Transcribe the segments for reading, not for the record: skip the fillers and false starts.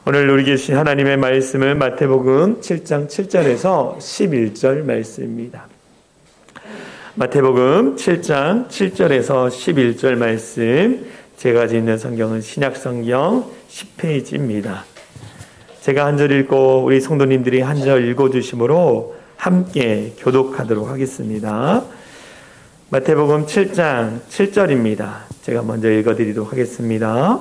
오늘 우리 계신 하나님의 말씀은 마태복음 7장 7절에서 11절 말씀입니다. 마태복음 7장 7절에서 11절 말씀, 제가 가지고 있는 성경은 신약성경 10페이지입니다. 제가 한 절 읽고 우리 성도님들이 한 절 읽어주심으로 함께 교독하도록 하겠습니다. 마태복음 7장 7절입니다. 제가 먼저 읽어드리도록 하겠습니다.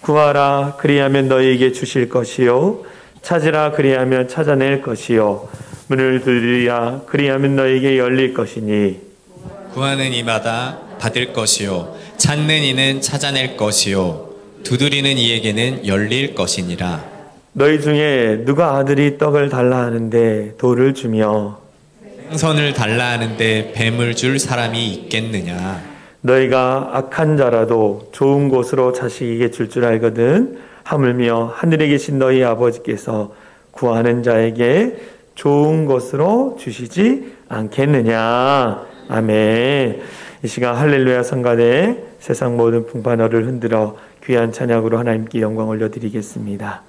구하라, 그리하면 너희에게 주실 것이요, 찾으라, 그리하면 찾아낼 것이요, 문을 두드리라, 그리하면 너희에게 열릴 것이니. 구하는 이마다 받을 것이요, 찾는 이는 찾아낼 것이요, 두드리는 이에게는 열릴 것이니라. 너희 중에 누가 아들이 떡을 달라 하는데 돌을 주며 생선을 달라 하는데 뱀을 줄 사람이 있겠느냐. 너희가 악한 자라도 좋은 곳으로 자식에게 줄 알거든 하물며 하늘에 계신 너희 아버지께서 구하는 자에게 좋은 것으로 주시지 않겠느냐. 아멘. 이 시간 할렐루야 성가대 세상 모든 풍파너를 흔들어 귀한 찬양으로 하나님께 영광 올려드리겠습니다.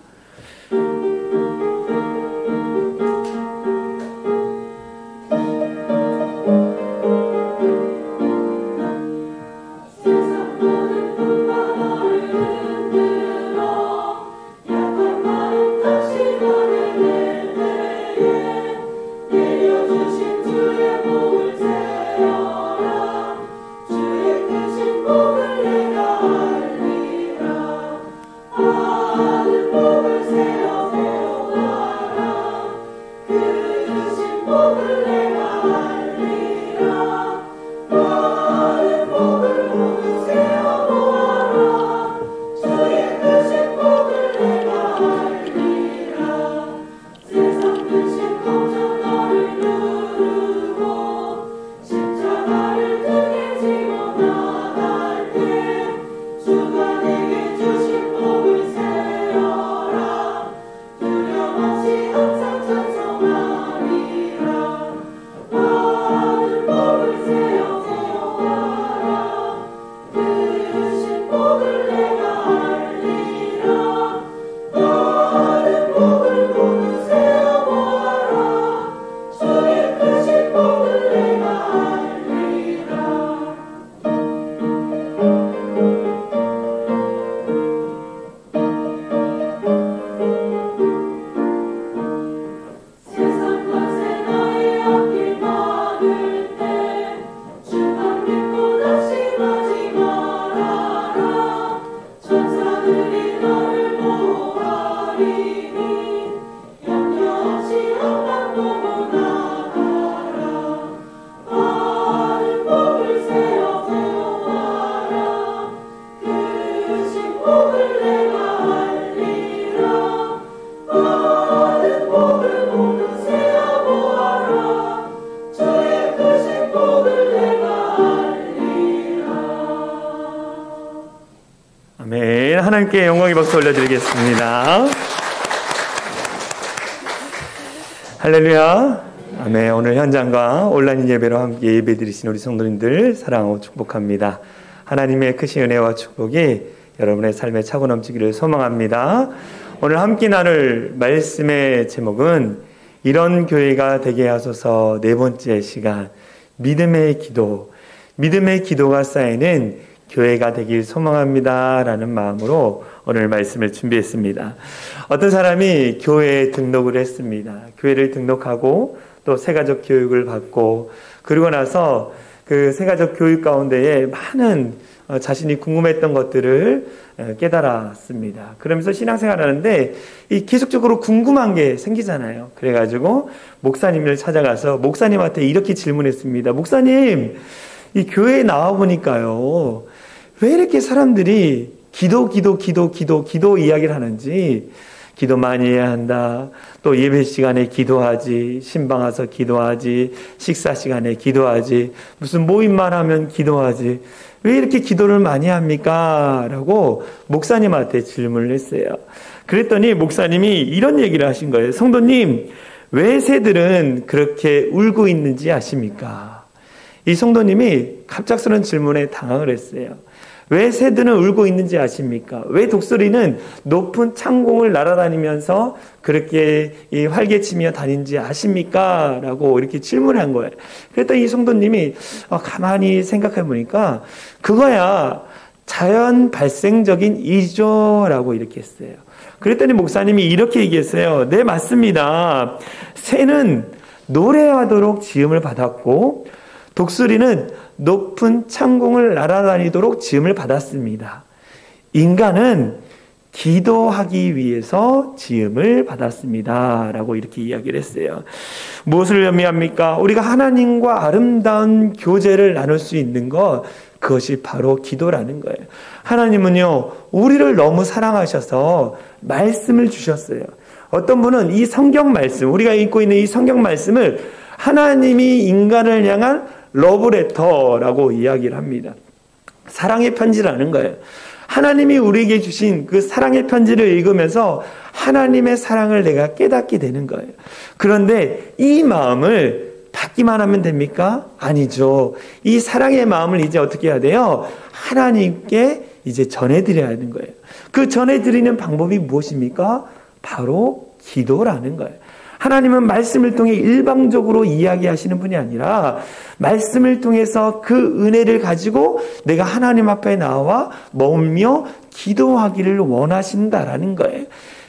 하나님께 영광의 박수 올려드리겠습니다. 할렐루야. 아멘. 오늘 현장과 온라인 예배로 함께 예배드리신 우리 성도님들 사랑하고 축복합니다. 하나님의 크신 은혜와 축복이 여러분의 삶에 차고 넘치기를 소망합니다. 오늘 함께 나눌 말씀의 제목은 이런 교회가 되게 하소서. 네 번째 시간, 믿음의 기도. 믿음의 기도가 쌓이는 교회가 되길 소망합니다 라는 마음으로 오늘 말씀을 준비했습니다. 어떤 사람이 교회에 등록을 했습니다. 교회를 등록하고 또 새가족 교육을 받고, 그러고 나서 그 새가족 교육 가운데에 많은 자신이 궁금했던 것들을 깨달았습니다. 그러면서 신앙생활을 하는데 계속적으로 궁금한 게 생기잖아요. 그래가지고 목사님을 찾아가서 목사님한테 이렇게 질문했습니다. 목사님, 이 교회에 나와보니까요, 왜 이렇게 사람들이 기도 이야기를 하는지, 기도 많이 해야 한다, 또 예배 시간에 기도하지, 신방 와서 기도하지, 식사 시간에 기도하지, 무슨 모임만 하면 기도하지, 왜 이렇게 기도를 많이 합니까? 라고 목사님한테 질문을 했어요. 그랬더니 목사님이 이런 얘기를 하신 거예요. 성도님, 왜 새들은 그렇게 울고 있는지 아십니까? 이 성도님이 갑작스러운 질문에 당황을 했어요. 왜 새들은 울고 있는지 아십니까? 왜 독수리는 높은 창공을 날아다니면서 그렇게 활개치며 다니는지 아십니까? 라고 이렇게 질문을 한 거예요. 그랬더니 이 성도님이 가만히 생각해 보니까 그거야 자연 발생적인 이조라고 이렇게 했어요. 그랬더니 목사님이 이렇게 얘기했어요. 네, 맞습니다. 새는 노래하도록 지음을 받았고 독수리는 높은 창공을 날아다니도록 지음을 받았습니다. 인간은 기도하기 위해서 지음을 받았습니다. 라고 이렇게 이야기를 했어요. 무엇을 의미합니까? 우리가 하나님과 아름다운 교제를 나눌 수 있는 것, 그것이 바로 기도라는 거예요. 하나님은요, 우리를 너무 사랑하셔서 말씀을 주셨어요. 어떤 분은 이 성경 말씀, 우리가 읽고 있는 이 성경 말씀을 하나님이 인간을 향한 러브레터라고 이야기를 합니다. 사랑의 편지라는 거예요. 하나님이 우리에게 주신 그 사랑의 편지를 읽으면서 하나님의 사랑을 내가 깨닫게 되는 거예요. 그런데 이 마음을 받기만 하면 됩니까? 아니죠. 이 사랑의 마음을 이제 어떻게 해야 돼요? 하나님께 이제 전해드려야 하는 거예요. 그 전해드리는 방법이 무엇입니까? 바로 기도라는 거예요. 하나님은 말씀을 통해 일방적으로 이야기하시는 분이 아니라 말씀을 통해서 그 은혜를 가지고 내가 하나님 앞에 나와 머물며 기도하기를 원하신다라는 거예요.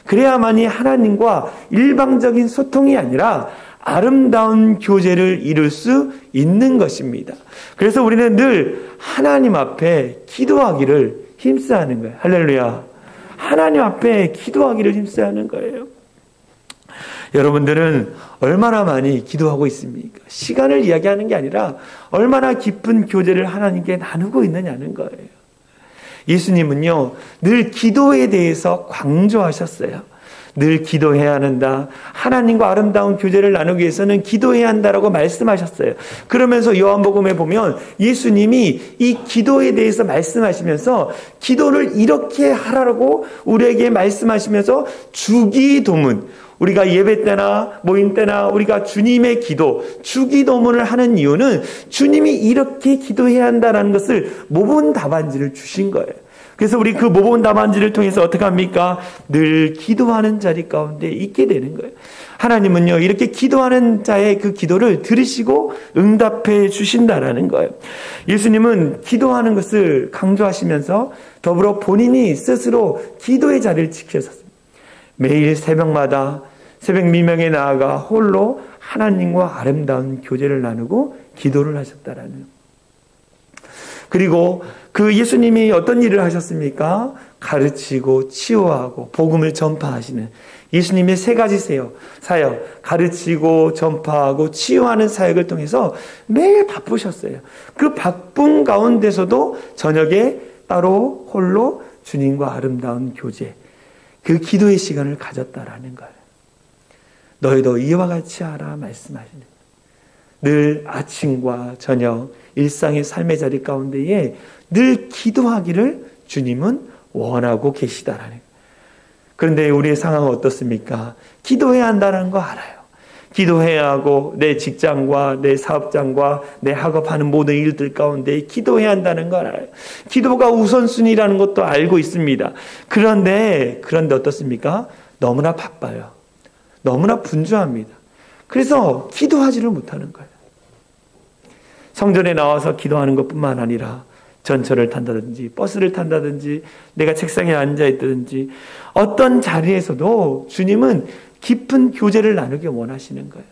그래야만이 하나님과 일방적인 소통이 아니라 아름다운 교제를 이룰 수 있는 것입니다. 그래서 우리는 늘 하나님 앞에 기도하기를 힘써야 하는 거예요. 할렐루야. 하나님 앞에 기도하기를 힘써야 하는 거예요. 여러분들은 얼마나 많이 기도하고 있습니까? 시간을 이야기하는 게 아니라 얼마나 깊은 교제를 하나님께 나누고 있느냐는 거예요. 예수님은요, 늘 기도에 대해서 강조하셨어요. 늘 기도해야 한다. 하나님과 아름다운 교제를 나누기 위해서는 기도해야 한다라고 말씀하셨어요. 그러면서 요한복음에 보면 예수님이 이 기도에 대해서 말씀하시면서 기도를 이렇게 하라고 우리에게 말씀하시면서 주기도문, 우리가 예배 때나 모임 때나 우리가 주님의 기도, 주기도문을 하는 이유는 주님이 이렇게 기도해야 한다는 것을 모범 답안지를 주신 거예요. 그래서 우리 그 모범 답안지를 통해서 어떻게 합니까? 늘 기도하는 자리 가운데 있게 되는 거예요. 하나님은요, 이렇게 기도하는 자의 그 기도를 들으시고 응답해 주신다라는 거예요. 예수님은 기도하는 것을 강조하시면서 더불어 본인이 스스로 기도의 자리를 지키셨습니다. 매일 새벽마다 새벽 미명에 나아가 홀로 하나님과 아름다운 교제를 나누고 기도를 하셨다라는 거예요. 그리고 그 예수님이 어떤 일을 하셨습니까? 가르치고 치유하고 복음을 전파하시는 예수님의 세 가지 사역, 가르치고 전파하고 치유하는 사역을 통해서 매일 바쁘셨어요. 그 바쁜 가운데서도 저녁에 따로 홀로 주님과 아름다운 교제, 그 기도의 시간을 가졌다라는 거예요. 너희도 이와 같이 하라 말씀하시는 거예요. 늘 아침과 저녁 일상의 삶의 자리 가운데에 늘 기도하기를 주님은 원하고 계시다라는 거예요. 그런데 우리의 상황은 어떻습니까? 기도해야 한다는 거 알아요. 기도해야 하고 내 직장과 내 사업장과 내 학업하는 모든 일들 가운데 기도해야 한다는 걸 알아요. 기도가 우선순위라는 것도 알고 있습니다. 그런데 어떻습니까? 너무나 바빠요. 너무나 분주합니다. 그래서 기도하지를 못하는 거예요. 성전에 나와서 기도하는 것뿐만 아니라 전철을 탄다든지 버스를 탄다든지 내가 책상에 앉아있다든지 어떤 자리에서도 주님은 깊은 교제를 나누기 원하시는 거예요.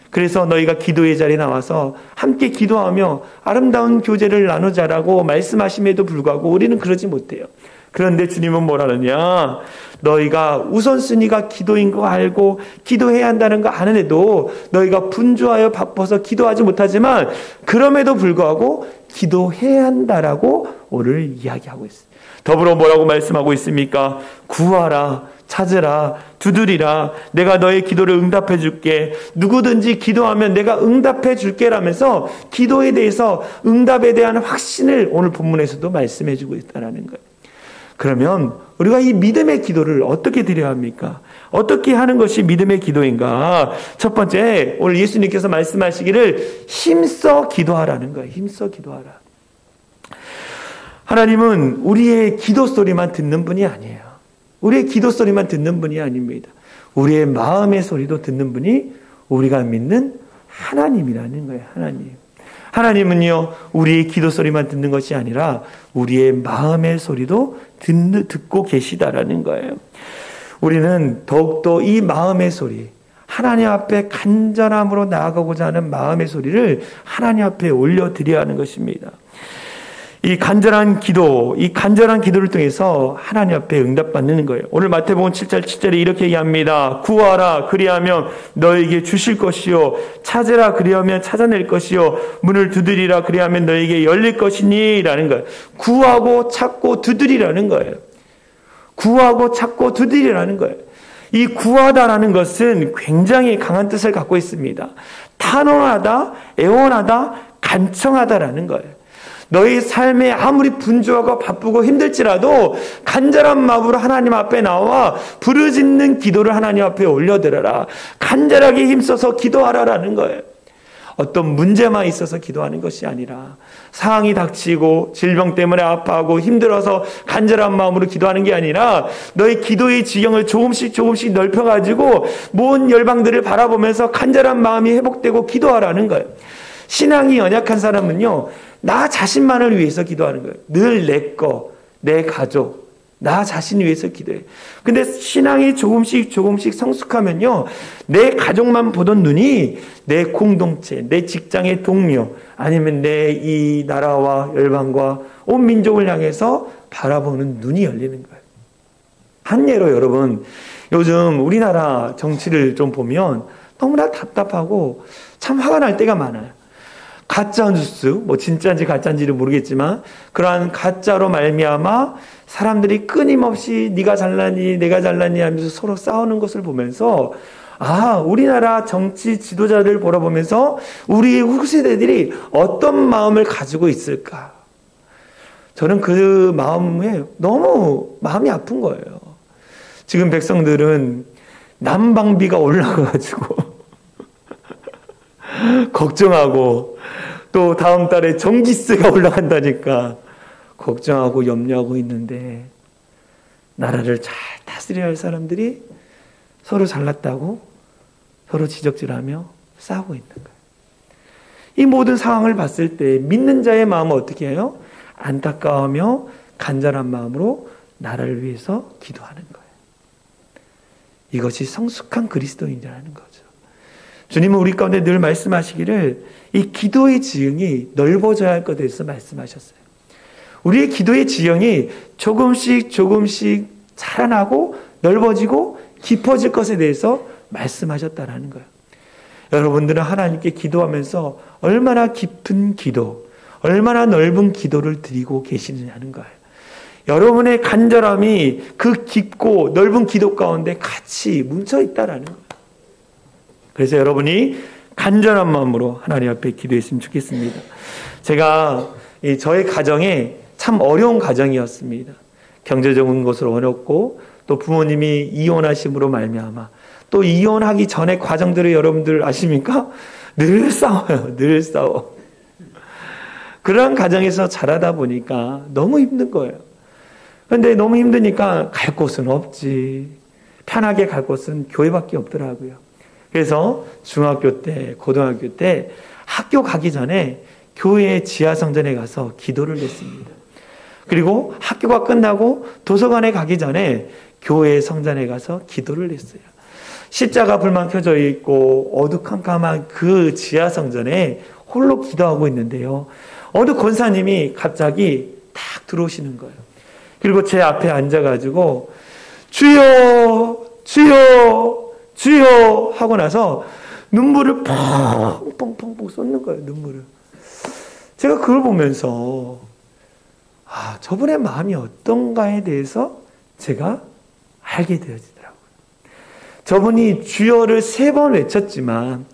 그래서 너희가 기도의 자리에 나와서 함께 기도하며 아름다운 교제를 나누자라고 말씀하심에도 불구하고 우리는 그러지 못해요. 그런데 주님은 뭐라느냐? 너희가 우선순위가 기도인 거 알고 기도해야 한다는 거 아는데도 너희가 분주하여 바빠서 기도하지 못하지만 그럼에도 불구하고 기도해야 한다라고 오늘 이야기하고 있어요. 더불어 뭐라고 말씀하고 있습니까? 구하라, 찾으라, 두드리라. 내가 너의 기도를 응답해 줄게. 누구든지 기도하면 내가 응답해 줄게 라면서 기도에 대해서 응답에 대한 확신을 오늘 본문에서도 말씀해 주고 있다는 거예요. 그러면 우리가 이 믿음의 기도를 어떻게 드려야 합니까? 어떻게 하는 것이 믿음의 기도인가? 첫 번째, 오늘 예수님께서 말씀하시기를 힘써 기도하라는 거예요. 힘써 기도하라. 하나님은 우리의 기도 소리만 듣는 분이 아니에요. 우리의 기도 소리만 듣는 분이 아닙니다. 우리의 마음의 소리도 듣는 분이 우리가 믿는 하나님이라는 거예요. 하나님은요, 우리의 기도 소리만 듣는 것이 아니라 우리의 마음의 소리도 듣고 계시다라는 거예요. 우리는 더욱더 이 마음의 소리, 하나님 앞에 간절함으로 나아가고자 하는 마음의 소리를 하나님 앞에 올려드려야 하는 것입니다. 이 간절한 기도를 통해서 하나님 앞에 응답받는 거예요. 오늘 마태복음 7장 7절에 이렇게 얘기합니다. 구하라 그리하면 너에게 주실 것이요, 찾으라 그리하면 찾아낼 것이요, 문을 두드리라 그리하면 너에게 열릴 것이니 라는 거예요. 구하고 찾고 두드리라는 거예요. 구하고 찾고 두드리라는 거예요. 이 구하다라는 것은 굉장히 강한 뜻을 갖고 있습니다. 탄원하다, 애원하다, 간청하다라는 거예요. 너희 삶에 아무리 분주하고 바쁘고 힘들지라도 간절한 마음으로 하나님 앞에 나와 부르짖는 기도를 하나님 앞에 올려드려라. 간절하게 힘써서 기도하라라는 거예요. 어떤 문제만 있어서 기도하는 것이 아니라 상황이 닥치고 질병 때문에 아파하고 힘들어서 간절한 마음으로 기도하는 게 아니라 너의 기도의 지경을 조금씩 넓혀가지고 모든 열방들을 바라보면서 간절한 마음이 회복되고 기도하라는 거예요. 신앙이 연약한 사람은요, 나 자신만을 위해서 기도하는 거예요. 늘 내 가족, 나 자신을 위해서 기도해. 근데 신앙이 조금씩 성숙하면요, 내 가족만 보던 눈이 내 공동체, 내 직장의 동료, 아니면 내 이 나라와 열방과 온 민족을 향해서 바라보는 눈이 열리는 거예요. 한 예로 여러분, 요즘 우리나라 정치를 좀 보면 너무나 답답하고 참 화가 날 때가 많아요. 가짜 뉴스, 뭐 진짜인지 가짜인지를 모르겠지만 그러한 가짜로 말미암아 사람들이 끊임없이 네가 잘나니 내가 잘나니 하면서 서로 싸우는 것을 보면서 우리나라 정치 지도자를 보러보면서 우리 후세대들이 어떤 마음을 가지고 있을까? 저는 그 마음에 너무 마음이 아픈 거예요. 지금 백성들은 난방비가 올라가가지고 걱정하고, 또 다음 달에 전기세가 올라간다니까 걱정하고 염려하고 있는데, 나라를 잘 다스려야 할 사람들이 서로 잘났다고 서로 지적질하며 싸우고 있는 거예요. 이 모든 상황을 봤을 때 믿는 자의 마음은 어떻게 해요? 안타까워하며 간절한 마음으로 나라를 위해서 기도하는 거예요. 이것이 성숙한 그리스도인이라는 거죠. 주님은 우리 가운데 늘 말씀하시기를 이 기도의 지형이 넓어져야 할 것에 대해서 말씀하셨어요. 우리의 기도의 지형이 조금씩 자라나고 넓어지고 깊어질 것에 대해서 말씀하셨다라는 거예요. 여러분들은 하나님께 기도하면서 얼마나 깊은 기도, 얼마나 넓은 기도를 드리고 계시느냐는 거예요. 여러분의 간절함이 그 깊고 넓은 기도 가운데 같이 뭉쳐 있다라는 거예요. 그래서 여러분이 간절한 마음으로 하나님 앞에 기도했으면 좋겠습니다. 제가 저의 가정에 참 어려운 가정이었습니다. 경제적인 것으로 어렵고, 또 부모님이 이혼하심으로 말미암아, 또 이혼하기 전에 과정들을 여러분들 아십니까? 늘 싸워요. 늘 싸워. 그런 가정에서 자라다 보니까 너무 힘든 거예요. 그런데 너무 힘드니까 갈 곳은 없지. 편하게 갈 곳은 교회밖에 없더라고요. 그래서 중학교 때, 고등학교 때 학교 가기 전에 교회 지하성전에 가서 기도를 했습니다. 그리고 학교가 끝나고 도서관에 가기 전에 교회 성전에 가서 기도를 했어요. 십자가 불만 켜져 있고 어두컴컴한 그 지하성전에 홀로 기도하고 있는데요, 어느 권사님이 갑자기 딱 들어오시는 거예요. 그리고 제 앞에 앉아가지고 주여 주여 주여 하고 나서 눈물을 펑펑펑펑 쏟는 거예요. 눈물을. 제가 그걸 보면서 저분의 마음이 어떤가에 대해서 제가 알게 되어지더라고요. 저분이 주여를 3번 외쳤지만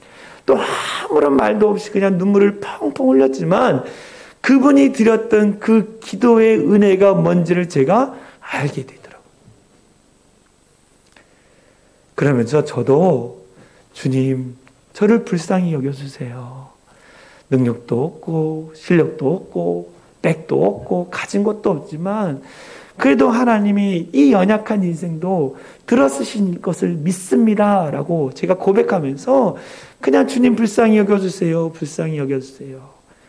또 아무런 말도 없이 그냥 눈물을 펑펑 흘렸지만 그분이 드렸던 그 기도의 은혜가 뭔지를 제가 알게 되더라고요. 그러면서 저도 주님, 저를 불쌍히 여겨주세요. 능력도 없고 실력도 없고 스펙도 없고 가진 것도 없지만 그래도 하나님이 이 연약한 인생도 들어쓰신 것을 믿습니다 라고 제가 고백하면서 그냥 주님 불쌍히 여겨주세요, 불쌍히 여겨주세요,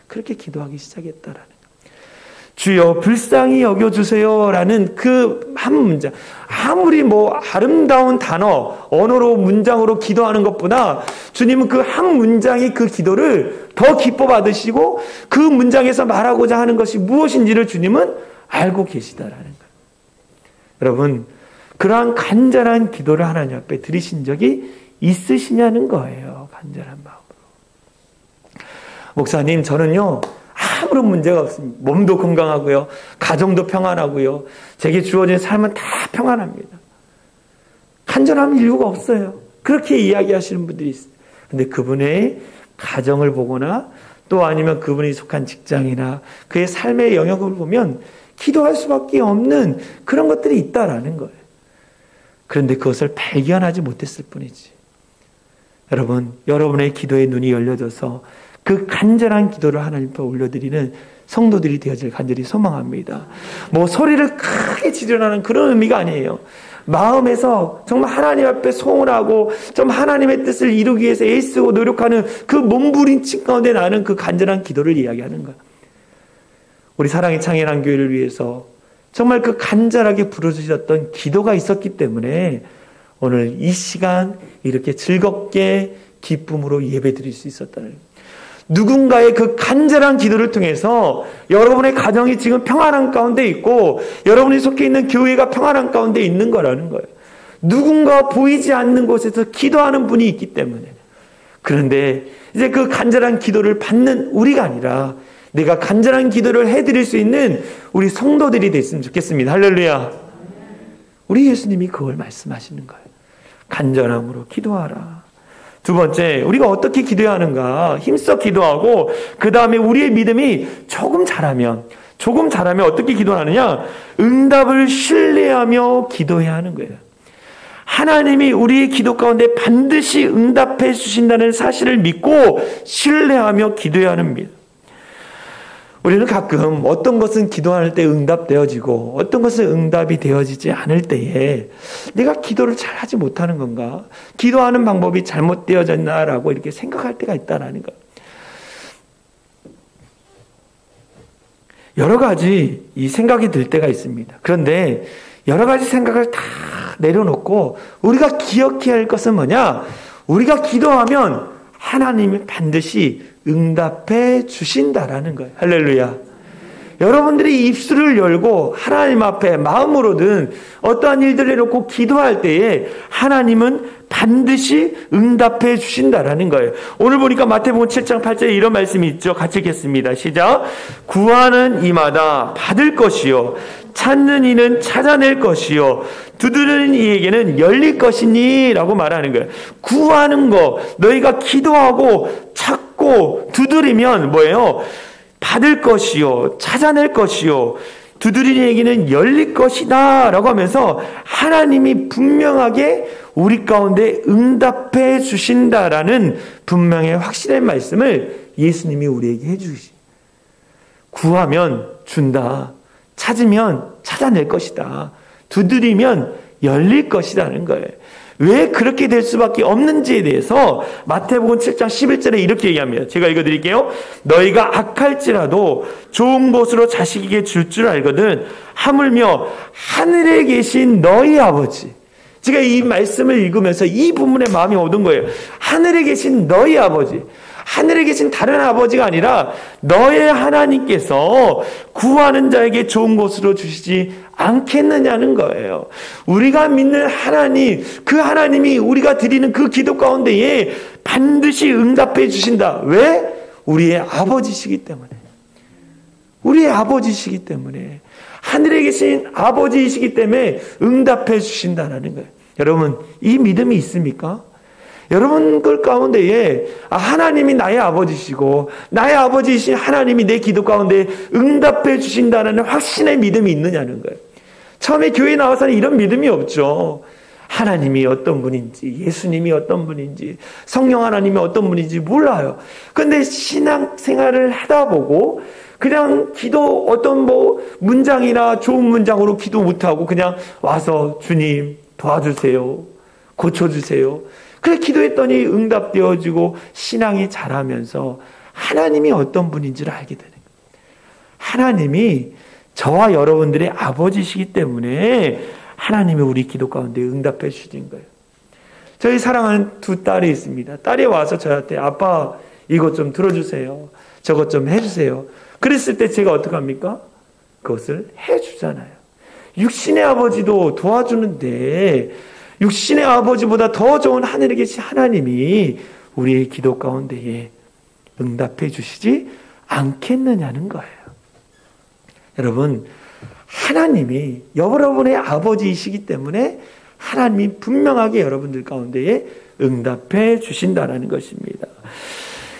그렇게 기도하기 시작했다라는 거예요. 주여 불쌍히 여겨주세요 라는 그 한 문장, 아무리 아름다운 단어, 언어로 문장으로 기도하는 것보다 주님은 그 한 문장이 그 기도를 더 기뻐 받으시고 그 문장에서 말하고자 하는 것이 무엇인지를 주님은 알고 계시다라는 거예요. 여러분, 그러한 간절한 기도를 하나님 앞에 드리신 적이 있으시냐는 거예요. 간절한 마음으로. 목사님, 저는요 아무런 문제가 없습니다. 몸도 건강하고요, 가정도 평안하고요, 제게 주어진 삶은 다 평안합니다. 간절함 이유가 없어요. 그렇게 이야기하시는 분들이 있어요. 근데 그분의 가정을 보거나 또 아니면 그분이 속한 직장이나 그의 삶의 영역을 보면 기도할 수밖에 없는 그런 것들이 있다라는 거예요. 그런데 그것을 발견하지 못했을 뿐이지. 여러분, 여러분의 기도의 눈이 열려져서 그 간절한 기도를 하나님 앞에 올려드리는 성도들이 되어질 간절히 소망합니다. 소리를 크게 지르라는 그런 의미가 아니에요. 마음에서 정말 하나님 앞에 소원하고 좀 하나님의 뜻을 이루기 위해서 애쓰고 노력하는 그 몸부림친 가운데 나는 그 간절한 기도를 이야기하는 거예요. 우리 사랑의 창현한 교회를 위해서 정말 그 간절하게 부르짖었던 기도가 있었기 때문에 오늘 이 시간 이렇게 즐겁게 기쁨으로 예배드릴 수 있었다는 거예요. 누군가의 그 간절한 기도를 통해서 여러분의 가정이 지금 평안한 가운데 있고 여러분이 속해 있는 교회가 평안한 가운데 있는 거라는 거예요. 누군가 보이지 않는 곳에서 기도하는 분이 있기 때문에. 그런데 이제 그 간절한 기도를 받는 우리가 아니라 내가 간절한 기도를 해드릴 수 있는 우리 성도들이 됐으면 좋겠습니다. 할렐루야. 우리 예수님이 그걸 말씀하시는 거예요. 간절함으로 기도하라. 두 번째, 우리가 어떻게 기도해야 하는가? 힘써 기도하고 그 다음에 우리의 믿음이 조금 자라면 어떻게 기도하느냐? 응답을 신뢰하며 기도해야 하는 거예요. 하나님이 우리의 기도 가운데 반드시 응답해 주신다는 사실을 믿고 신뢰하며 기도해야 합니다. 우리는 가끔 어떤 것은 기도할 때 응답되어지고 어떤 것은 응답이 되어지지 않을 때에 내가 기도를 잘하지 못하는 건가? 기도하는 방법이 잘못되어졌나라고 이렇게 생각할 때가 있다라는 거. 여러 가지 이 생각이 들 때가 있습니다. 그런데 여러 가지 생각을 다 내려놓고 우리가 기억해야 할 것은 뭐냐? 우리가 기도하면 하나님이 반드시 응답해 주신다라는 거예요. 할렐루야. 여러분들이 입술을 열고 하나님 앞에 마음으로든 어떠한 일들을 해놓고 기도할 때에 하나님은 반드시 응답해 주신다라는 거예요. 오늘 보니까 마태복음 7장 8절에 이런 말씀이 있죠. 같이 읽겠습니다. 시작. 구하는 이마다 받을 것이요 찾는 이는 찾아낼 것이요 두드리는 이에게는 열릴 것이니 라고 말하는 거예요. 구하는 거, 너희가 기도하고 찾고 두드리면 뭐예요? 받을 것이요 찾아낼 것이요 두드리는 이에게는 열릴 것이다 라고 하면서 하나님이 분명하게 우리 가운데 응답해 주신다라는 분명히 확실한 말씀을 예수님이 우리에게 해주시. 구하면 준다, 찾으면 찾아낼 것이다, 두드리면 열릴 것이라는 거예요. 왜 그렇게 될 수밖에 없는지에 대해서 마태복음 7장 11절에 이렇게 얘기합니다. 제가 읽어드릴게요. 너희가 악할지라도 좋은 것으로 자식에게 줄 줄 알거든 하물며 하늘에 계신 너희 아버지. 제가 이 말씀을 읽으면서 이 부분에 마음이 얻은 거예요. 하늘에 계신 너희 아버지. 하늘에 계신 다른 아버지가 아니라 너의 하나님께서 구하는 자에게 좋은 것으로 주시지 않겠느냐는 거예요. 우리가 믿는 하나님, 그 하나님이 우리가 드리는 그 기도 가운데에 반드시 응답해 주신다. 왜? 우리의 아버지시기 때문에. 우리의 아버지시기 때문에. 하늘에 계신 아버지이시기 때문에 응답해 주신다는 거예요. 여러분, 이 믿음이 있습니까? 여러분 그 가운데에 하나님이 나의 아버지시고 나의 아버지이신 하나님이 내 기도 가운데 응답해 주신다는 확신의 믿음이 있느냐는 거예요. 처음에 교회에 나와서는 이런 믿음이 없죠. 하나님이 어떤 분인지, 예수님이 어떤 분인지, 성령 하나님이 어떤 분인지 몰라요. 그런데 신앙생활을 하다 보고 그냥 기도 어떤 문장이나 좋은 문장으로 기도 못하고 그냥 와서 주님 도와주세요. 고쳐주세요. 그래 기도했더니 응답되어지고 신앙이 자라면서 하나님이 어떤 분인지를 알게 되는 거예요. 하나님이 저와 여러분들의 아버지시기 때문에 하나님이 우리 기도 가운데 응답해 주신 거예요. 저희 사랑하는 두 딸이 있습니다. 딸이 와서 저한테 아빠 이것 좀 들어주세요. 저것 좀 해주세요. 그랬을 때 제가 어떡합니까? 그것을 해주잖아요. 육신의 아버지도 도와주는데 육신의 아버지보다 더 좋은 하늘에 계신 하나님이 우리의 기도 가운데에 응답해 주시지 않겠느냐는 거예요. 여러분, 하나님이 여러분의 아버지이시기 때문에 하나님이 분명하게 여러분들 가운데에 응답해 주신다는 것입니다.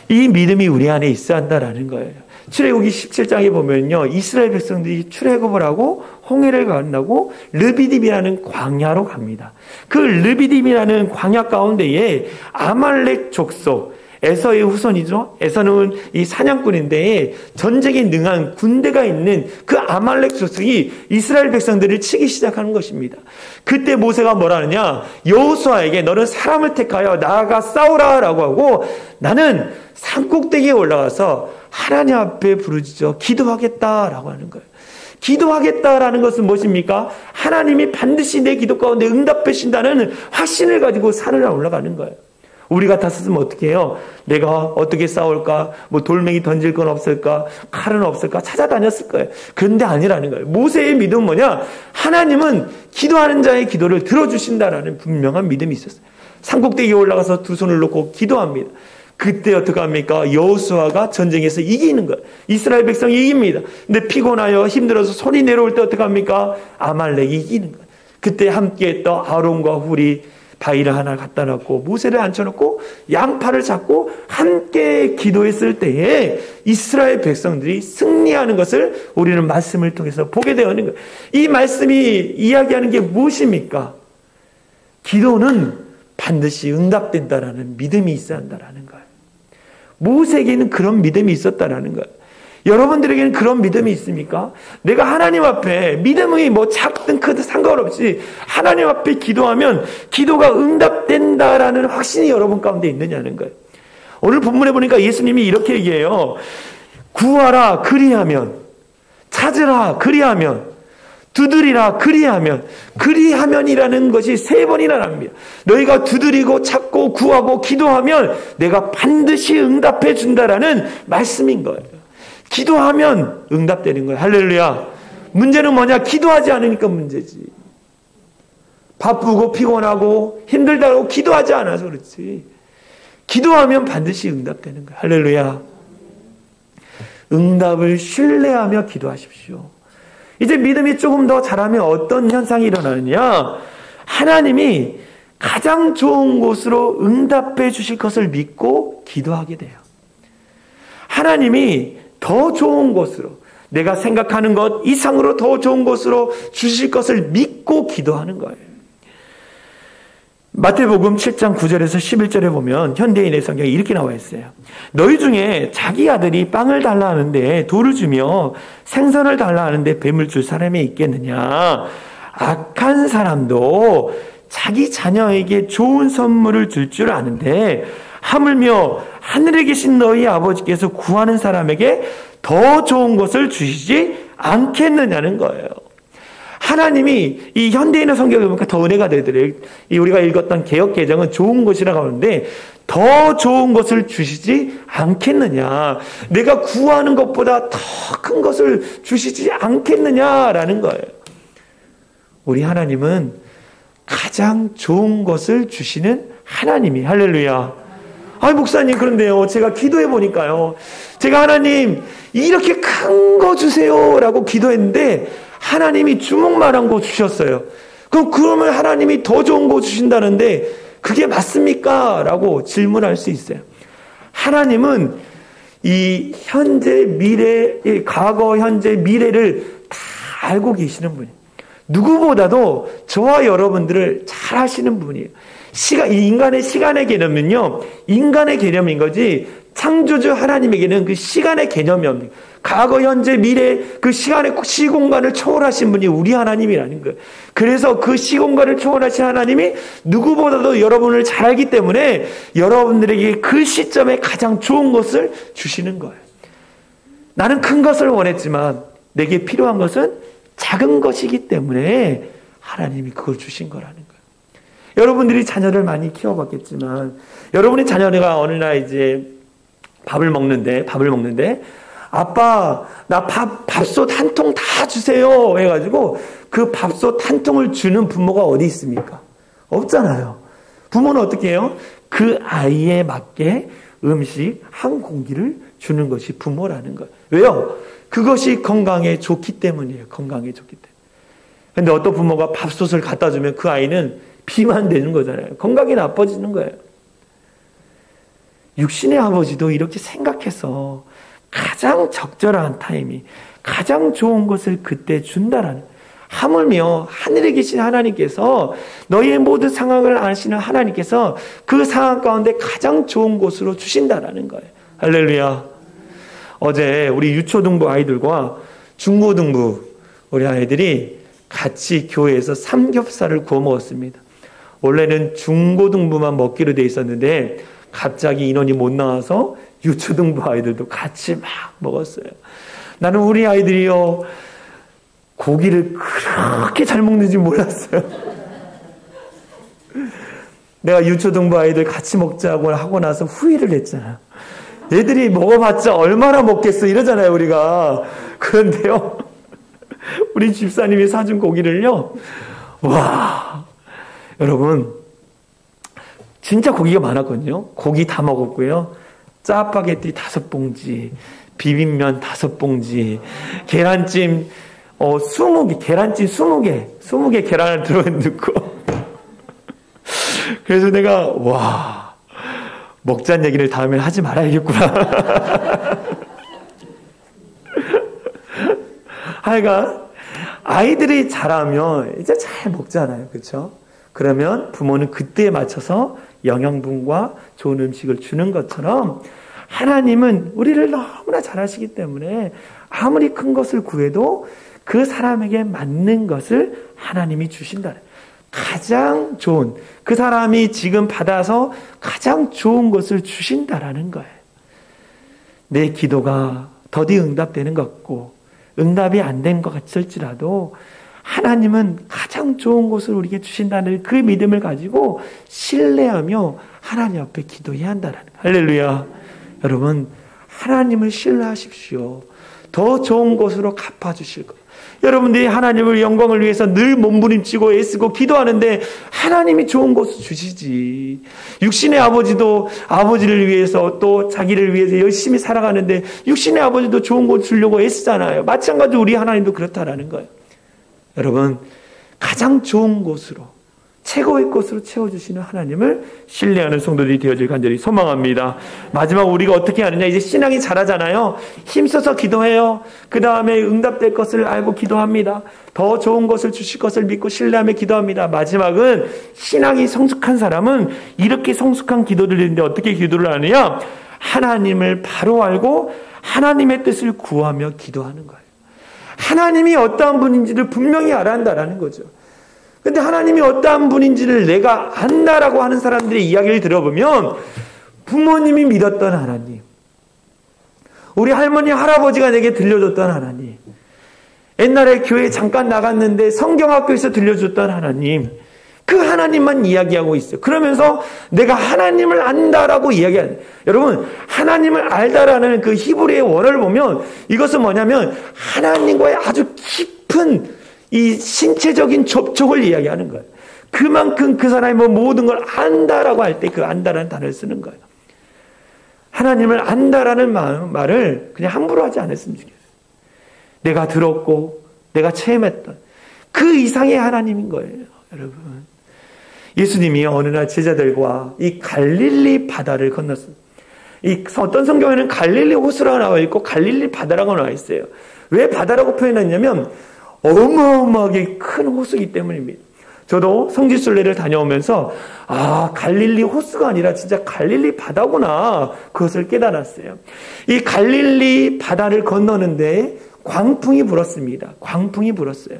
이 믿음이 우리 안에 있어야 한다는 거예요. 출애굽기 17장에 보면요, 이스라엘 백성들이 출애굽을 하고 홍해를 건너고 르비딤이라는 광야로 갑니다. 그 르비딤이라는 광야 가운데에 아말렉 족속, 에서의 후손이죠. 에서는 이 사냥꾼인데 전쟁에 능한 군대가 있는 그 아말렉 족속이 이스라엘 백성들을 치기 시작하는 것입니다. 그때 모세가 뭐라 하느냐, 여호수아에게 너는 사람을 택하여 나아가 싸우라라고 하고 나는 산꼭대기에 올라가서 하나님 앞에 부르짖어 기도하겠다라고 하는 거예요. 기도하겠다라는 것은 무엇입니까? 하나님이 반드시 내 기도 가운데 응답해 주신다는 확신을 가지고 산을 올라가는 거예요. 우리 같았으면 어떻게 해요? 내가 어떻게 싸울까? 돌멩이 던질 건 없을까? 칼은 없을까? 찾아다녔을 거예요. 그런데 아니라는 거예요. 모세의 믿음은 뭐냐? 하나님은 기도하는 자의 기도를 들어주신다라는 분명한 믿음이 있었어요. 산꼭대기에 올라가서 두 손을 놓고 기도합니다. 그때 어떻게 합니까? 여호수아가 전쟁에서 이기는 거예요. 이스라엘 백성이 이깁니다. 근데 피곤하여 힘들어서 손이 내려올 때 어떻게 합니까? 아말렉이 이기는 거예요. 그때 함께 했던 아론과 훌이 바위를 하나 갖다 놓고 모세를 앉혀놓고 양팔을 잡고 함께 기도했을 때에 이스라엘 백성들이 승리하는 것을 우리는 말씀을 통해서 보게 되는 거예요. 이 말씀이 이야기하는 게 무엇입니까? 기도는 반드시 응답된다라는 믿음이 있어야 한다라는 거예요. 모세에게는 그런 믿음이 있었다라는 거예요. 여러분들에게는 그런 믿음이 있습니까? 내가 하나님 앞에 믿음이 작든 크든 상관없이 하나님 앞에 기도하면 기도가 응답된다라는 확신이 여러분 가운데 있느냐는 거예요. 오늘 본문에 보니까 예수님이 이렇게 얘기해요. 구하라 그리하면, 찾으라 그리하면, 두드리라 그리하면이라는 것이 3번이나 납니다. 너희가 두드리고 찾고 구하고 기도하면 내가 반드시 응답해 준다라는 말씀인 거예요. 기도하면 응답되는 거예요. 할렐루야. 문제는 뭐냐? 기도하지 않으니까 문제지. 바쁘고 피곤하고 힘들다고 기도하지 않아서 그렇지. 기도하면 반드시 응답되는 거예요. 할렐루야. 응답을 신뢰하며 기도하십시오. 이제 믿음이 조금 더 자라면 어떤 현상이 일어나느냐? 하나님이 가장 좋은 곳으로 응답해 주실 것을 믿고 기도하게 돼요. 하나님이 더 좋은 곳으로, 내가 생각하는 것 이상으로 더 좋은 곳으로 주실 것을 믿고 기도하는 거예요. 마태복음 7장 9절에서 11절에 보면 현대인의 성경에 이렇게 나와 있어요. 너희 중에 자기 아들이 빵을 달라 하는데 돌을 주며 생선을 달라 하는데 뱀을 줄 사람이 있겠느냐? 악한 사람도 자기 자녀에게 좋은 선물을 줄 줄 아는데 하물며 하늘에 계신 너희 아버지께서 구하는 사람에게 더 좋은 것을 주시지 않겠느냐는 거예요. 하나님이 이 현대인의 성경에 보니까 더 은혜가 되더래요. 우리가 읽었던 개역개정은 좋은 것이라고 하는데 더 좋은 것을 주시지 않겠느냐. 내가 구하는 것보다 더 큰 것을 주시지 않겠느냐라는 거예요. 우리 하나님은 가장 좋은 것을 주시는 하나님이. 할렐루야. 목사님, 그런데요, 제가 기도해 보니까요, 제가 하나님 이렇게 큰 거 주세요 라고 기도했는데 하나님이 주먹만한 거 주셨어요. 그러면 하나님이 더 좋은 거 주신다는데 그게 맞습니까? 라고 질문할 수 있어요. 하나님은 이 현재 미래, 과거, 현재, 미래를 다 알고 계시는 분이에요. 누구보다도 저와 여러분들을 잘 아시는 분이에요. 인간의 시간의 개념은요, 인간의 개념인 거지 창조주 하나님에게는 그 시간의 개념이 없는 거예요. 과거, 현재, 미래 그 시간의 시공간을 초월하신 분이 우리 하나님이라는 거예요. 그래서 그 시공간을 초월하신 하나님이 누구보다도 여러분을 잘 알기 때문에 여러분들에게 그 시점에 가장 좋은 것을 주시는 거예요. 나는 큰 것을 원했지만 내게 필요한 것은 작은 것이기 때문에 하나님이 그걸 주신 거라는 거예요. 여러분들이 자녀를 많이 키워봤겠지만 여러분의 자녀가 어느 날 이제 밥을 먹는데 아빠 나 밥솥 한 통 다 주세요 해가지고 그 밥솥 한 통을 주는 부모가 어디 있습니까? 없잖아요. 부모는 어떻게 해요? 그 아이에 맞게 음식 한 공기를 주는 것이 부모라는 거예요. 왜요? 그것이 건강에 좋기 때문이에요. 건강에 좋기 때문에. 근데 어떤 부모가 밥솥을 갖다 주면 그 아이는 비만 되는 거잖아요. 건강이 나빠지는 거예요. 육신의 아버지도 이렇게 생각해서 가장 적절한 타이밍, 가장 좋은 것을 그때 준다라는, 하물며 하늘에 계신 하나님께서 너희의 모든 상황을 아시는 하나님께서 그 상황 가운데 가장 좋은 곳으로 주신다라는 거예요. 할렐루야. 어제 우리 유초등부 아이들과 중고등부 우리 아이들이 같이 교회에서 삼겹살을 구워 먹었습니다. 원래는 중고등부만 먹기로 돼 있었는데 갑자기 인원이 못 나와서 유초등부 아이들도 같이 막 먹었어요. 나는 우리 아이들이요 고기를 그렇게 잘 먹는지 몰랐어요. 내가 유초등부 아이들 같이 먹자고 하고 나서 후회를 했잖아. 얘들이 먹어봤자 얼마나 먹겠어 이러잖아요 우리가. 그런데요 우리 집사님이 사준 고기를요, 와 여러분 진짜 고기가 많았거든요. 고기 다 먹었고요, 짜파게티 5봉지, 비빔면 5봉지, 계란찜 20개, 계란찜 20개 계란을 들어넣고 그래서 내가 와 먹자는 얘기를 다음에 하지 말아야겠구나. 하여간 아이들이 자라면 이제 잘 먹잖아요. 그렇죠? 그러면 부모는 그때에 맞춰서 영양분과 좋은 음식을 주는 것처럼 하나님은 우리를 너무나 잘 아시기 때문에 아무리 큰 것을 구해도 그 사람에게 맞는 것을 하나님이 주신다. 가장 좋은, 그 사람이 지금 받아서 가장 좋은 것을 주신다라는 거예요. 내 기도가 더디 응답되는 것 같고 응답이 안 된 것 같을지라도 하나님은 가장 좋은 것을 우리에게 주신다는 그 믿음을 가지고 신뢰하며 하나님 앞에 기도해야 한다는 거예요. 할렐루야. 여러분 하나님을 신뢰하십시오. 더 좋은 것으로 갚아주실 거예요. 여러분들이 하나님을 영광을 위해서 늘 몸부림치고 애쓰고 기도하는데 하나님이 좋은 것을 주시지. 육신의 아버지도 아버지를 위해서 또 자기를 위해서 열심히 살아가는데 육신의 아버지도 좋은 것 주려고 애쓰잖아요. 마찬가지로 우리 하나님도 그렇다라는 거예요. 여러분 가장 좋은 것으로 최고의 것으로 채워주시는 하나님을 신뢰하는 성도들이 되어질 간절히 소망합니다. 마지막 우리가 어떻게 하느냐, 이제 신앙이 자라잖아요. 힘써서 기도해요. 그 다음에 응답될 것을 알고 기도합니다. 더 좋은 것을 주실 것을 믿고 신뢰하며 기도합니다. 마지막은 신앙이 성숙한 사람은 이렇게 성숙한 기도를 드리는데 어떻게 기도를 하느냐, 하나님을 바로 알고 하나님의 뜻을 구하며 기도하는 거예요. 하나님이 어떠한 분인지를 분명히 알아야 한다는 거죠. 근데 하나님이 어떠한 분인지를 내가 안다라고 하는 사람들의 이야기를 들어보면 부모님이 믿었던 하나님, 우리 할머니 할아버지가 내게 들려줬던 하나님, 옛날에 교회 잠깐 나갔는데 성경학교에서 들려줬던 하나님, 그 하나님만 이야기하고 있어요. 그러면서 내가 하나님을 안다라고 이야기하는, 여러분 하나님을 알다라는 그 히브리의 원어를 보면 이것은 뭐냐면 하나님과의 아주 깊은 이 신체적인 접촉을 이야기하는 거예요. 그만큼 그 사람이 모든 걸 안다라고 할 때 그 안다라는 단어를 쓰는 거예요. 하나님을 안다라는 말을 그냥 함부로 하지 않았으면 좋겠어요. 내가 들었고 내가 체험했던 그 이상의 하나님인 거예요. 여러분 예수님이 어느 날 제자들과 이 갈릴리 바다를 건넜습니다. 이 어떤 성경에는 갈릴리 호수라고 나와 있고 갈릴리 바다라고 나와 있어요. 왜 바다라고 표현했냐면 어마어마하게 큰 호수이기 때문입니다. 저도 성지순례를 다녀오면서 갈릴리 호수가 아니라 진짜 갈릴리 바다구나, 그것을 깨달았어요. 이 갈릴리 바다를 건너는데 광풍이 불었습니다. 광풍이 불었어요.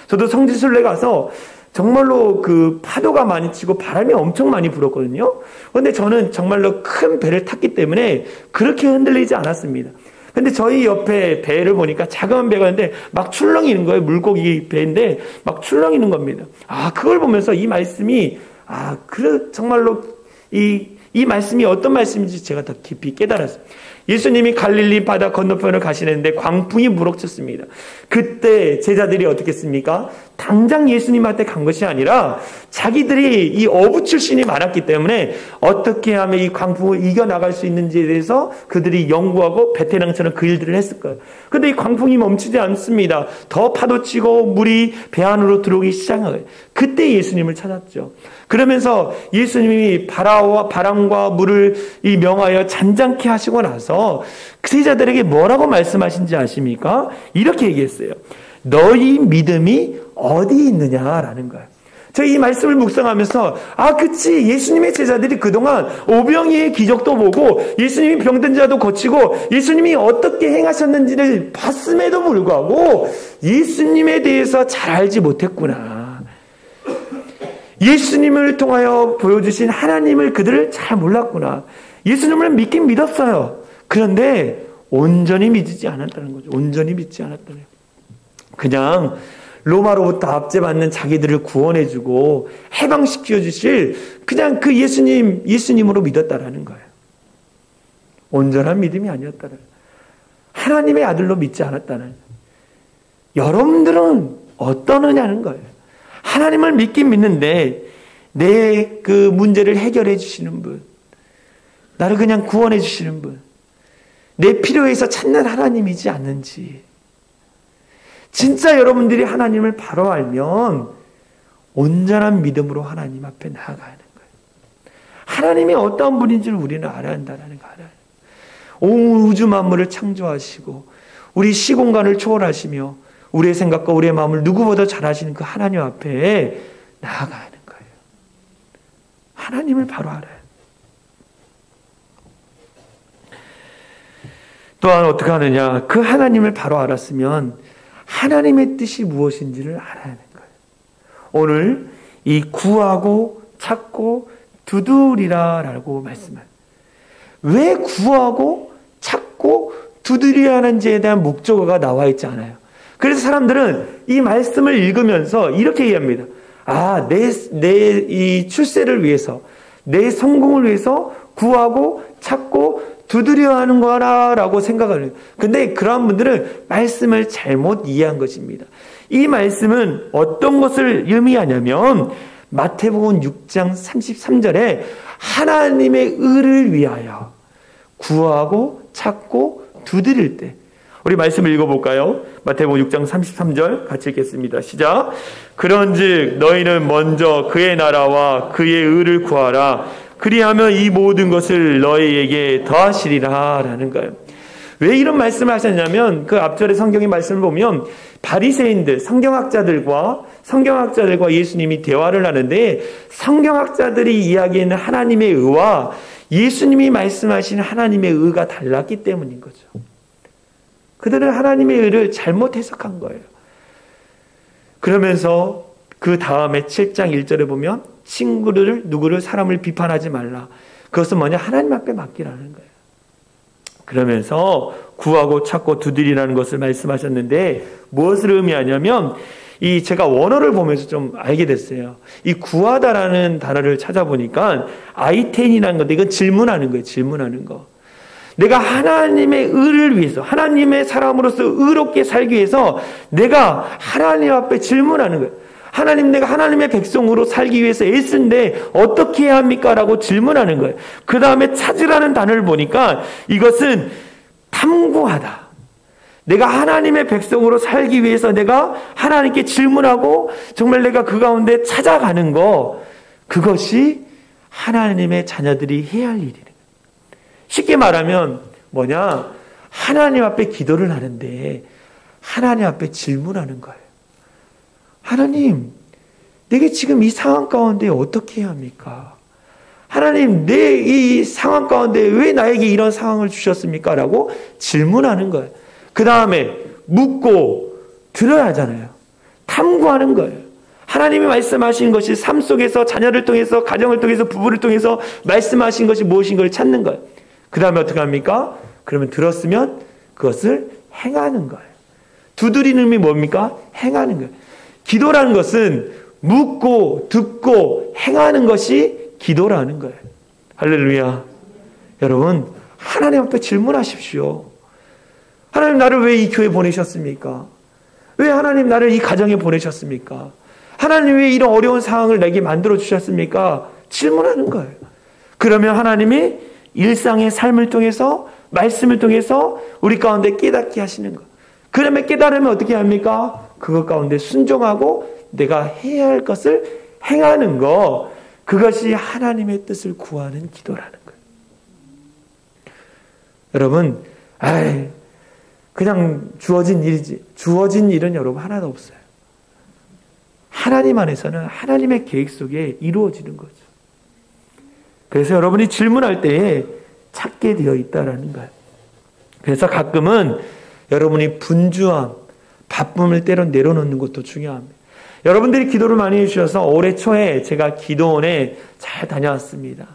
저도 성지순례 가서 정말로 그 파도가 많이 치고 바람이 엄청 많이 불었거든요. 그런데 저는 정말로 큰 배를 탔기 때문에 그렇게 흔들리지 않았습니다. 근데 저희 옆에 배를 보니까 자그마한 배가 있는데 막 출렁이는 거예요. 물고기 배인데 막 출렁이는 겁니다. 그걸 보면서 이 말씀이, 정말로 이 말씀이 어떤 말씀인지 제가 더 깊이 깨달았어요. 예수님이 갈릴리 바다 건너편을 가시는데 광풍이 무럭쳤습니다. 그때 제자들이 어떻게 했습니까? 당장 예수님한테 간 것이 아니라 자기들이 이 어부 출신이 많았기 때문에 어떻게 하면 이 광풍을 이겨나갈 수 있는지에 대해서 그들이 연구하고 베테랑처럼 그 일들을 했을 거예요. 그런데 이 광풍이 멈추지 않습니다. 더 파도치고 물이 배 안으로 들어오기 시작한 거예요. 그때 예수님을 찾았죠. 그러면서 예수님이 바람과 물을 명하여 잔잔케 하시고 나서 제자들에게 뭐라고 말씀하신지 아십니까? 이렇게 얘기했어요. 너희 믿음이 어디 있느냐라는 거예요. 저희 이 말씀을 묵상하면서 그치, 예수님의 제자들이 그동안 오병이의 기적도 보고 예수님이 병든 자도 고치고 예수님이 어떻게 행하셨는지를 봤음에도 불구하고 예수님에 대해서 잘 알지 못했구나. 예수님을 통하여 보여주신 하나님을 그들을 잘 몰랐구나. 예수님을 믿긴 믿었어요. 그런데 온전히 믿지 않았다는 거죠. 온전히 믿지 않았다는 거예요. 그냥 로마로부터 압제받는 자기들을 구원해주고 해방시켜 주실 그냥 그 예수님으로 믿었다라는 거예요. 온전한 믿음이 아니었다는 거예요. 하나님의 아들로 믿지 않았다는 거예요. 여러분들은 어떠느냐는 거예요. 하나님을 믿긴 믿는데 내 그 문제를 해결해 주시는 분, 나를 그냥 구원해 주시는 분, 내 필요에서 찾는 하나님이지 않는지. 진짜 여러분들이 하나님을 바로 알면 온전한 믿음으로 하나님 앞에 나아가는 거예요. 하나님이 어떤 분인지를 우리는 알아야 한다는 거 알아요. 온 우주 만물을 창조하시고 우리 시공간을 초월하시며 우리의 생각과 우리의 마음을 누구보다 잘 아시는 그 하나님 앞에 나아가는 거예요. 하나님을 바로 알아요. 또한 어떻게 하느냐? 그 하나님을 바로 알았으면 하나님의 뜻이 무엇인지를 알아야 하는 거예요. 오늘 이 구하고 찾고 두드리라라고 말씀을. 왜 구하고 찾고 두드리라는지에 대한 목적어가 나와 있지 않아요. 그래서 사람들은 이 말씀을 읽으면서 이렇게 얘기합니다. 내 이 출세를 위해서, 내 성공을 위해서 구하고 찾고 두드려 하는 거라고 생각을 해요. 근데 그러한 분들은 말씀을 잘못 이해한 것입니다. 이 말씀은 어떤 것을 의미하냐면 마태복음 6장 33절에 하나님의 의를 위하여 구하고 찾고 두드릴 때, 우리 말씀을 읽어볼까요? 마태복음 6장 33절 같이 읽겠습니다. 시작. 그런즉 너희는 먼저 그의 나라와 그의 의를 구하라. 그리하면 이 모든 것을 너희에게 더하시리라 라는 거예요. 왜 이런 말씀을 하셨냐면 그 앞절의 성경의 말씀을 보면 바리새인들, 성경학자들과 예수님이 대화를 하는데 성경학자들이 이야기하는 하나님의 의와 예수님이 말씀하신 하나님의 의가 달랐기 때문인 거죠. 그들은 하나님의 의를 잘못 해석한 거예요. 그러면서 그 다음에 7장 1절에 보면 누구를 사람을 비판하지 말라. 그것은 뭐냐? 하나님 앞에 맡기라는 거예요. 그러면서 구하고 찾고 두드리라는 것을 말씀하셨는데 무엇을 의미하냐면 제가 원어를 보면서 좀 알게 됐어요. 이 구하다라는 단어를 찾아보니까 아이텐이라는 건데 이건 질문하는 거예요. 질문하는 거. 내가 하나님의 의를 위해서, 하나님의 사람으로서 의롭게 살기 위해서 내가 하나님 앞에 질문하는 거예요. 하나님, 내가 하나님의 백성으로 살기 위해서 애쓴데 어떻게 해야 합니까? 라고 질문하는 거예요. 그 다음에 찾으라는 단어를 보니까 이것은 탐구하다. 내가 하나님의 백성으로 살기 위해서 내가 하나님께 질문하고 정말 내가 그 가운데 찾아가는 거, 그것이 하나님의 자녀들이 해야 할 일이에요. 쉽게 말하면 뭐냐? 하나님 앞에 기도를 하는데 하나님 앞에 질문하는 거예요. 하나님, 내게 지금 이 상황 가운데 어떻게 해야 합니까? 하나님, 내 이 상황 가운데 왜 나에게 이런 상황을 주셨습니까? 라고 질문하는 거예요. 그 다음에 묻고 들어야 하잖아요. 탐구하는 거예요. 하나님이 말씀하신 것이 삶 속에서 자녀를 통해서, 가정을 통해서, 부부를 통해서 말씀하신 것이 무엇인가를 찾는 거예요. 그 다음에 어떻게 합니까? 그러면 들었으면 그것을 행하는 거예요. 두드리는 의미 뭡니까? 행하는 거예요. 기도라는 것은 묻고 듣고 행하는 것이 기도라는 거예요. 할렐루야. 여러분, 하나님 앞에 질문하십시오. 하나님, 나를 왜 이 교회에 보내셨습니까? 왜 하나님 나를 이 가정에 보내셨습니까? 하나님, 왜 이런 어려운 상황을 내게 만들어 주셨습니까? 질문하는 거예요. 그러면 하나님이 일상의 삶을 통해서, 말씀을 통해서 우리 가운데 깨닫게 하시는 거예요. 그러면 깨달으면 어떻게 합니까? 그것 가운데 순종하고 내가 해야 할 것을 행하는 거, 그것이 하나님의 뜻을 구하는 기도라는 거예요. 여러분, 그냥 주어진 일이지. 주어진 일은 여러분 하나도 없어요. 하나님 안에서는 하나님의 계획 속에 이루어지는 거죠. 그래서 여러분이 질문할 때에 찾게 되어 있다라는 거예요. 그래서 가끔은 여러분이 분주함, 바쁨을 때로 내려놓는 것도 중요합니다. 여러분들이 기도를 많이 해주셔서 올해 초에 제가 기도원에 잘 다녀왔습니다.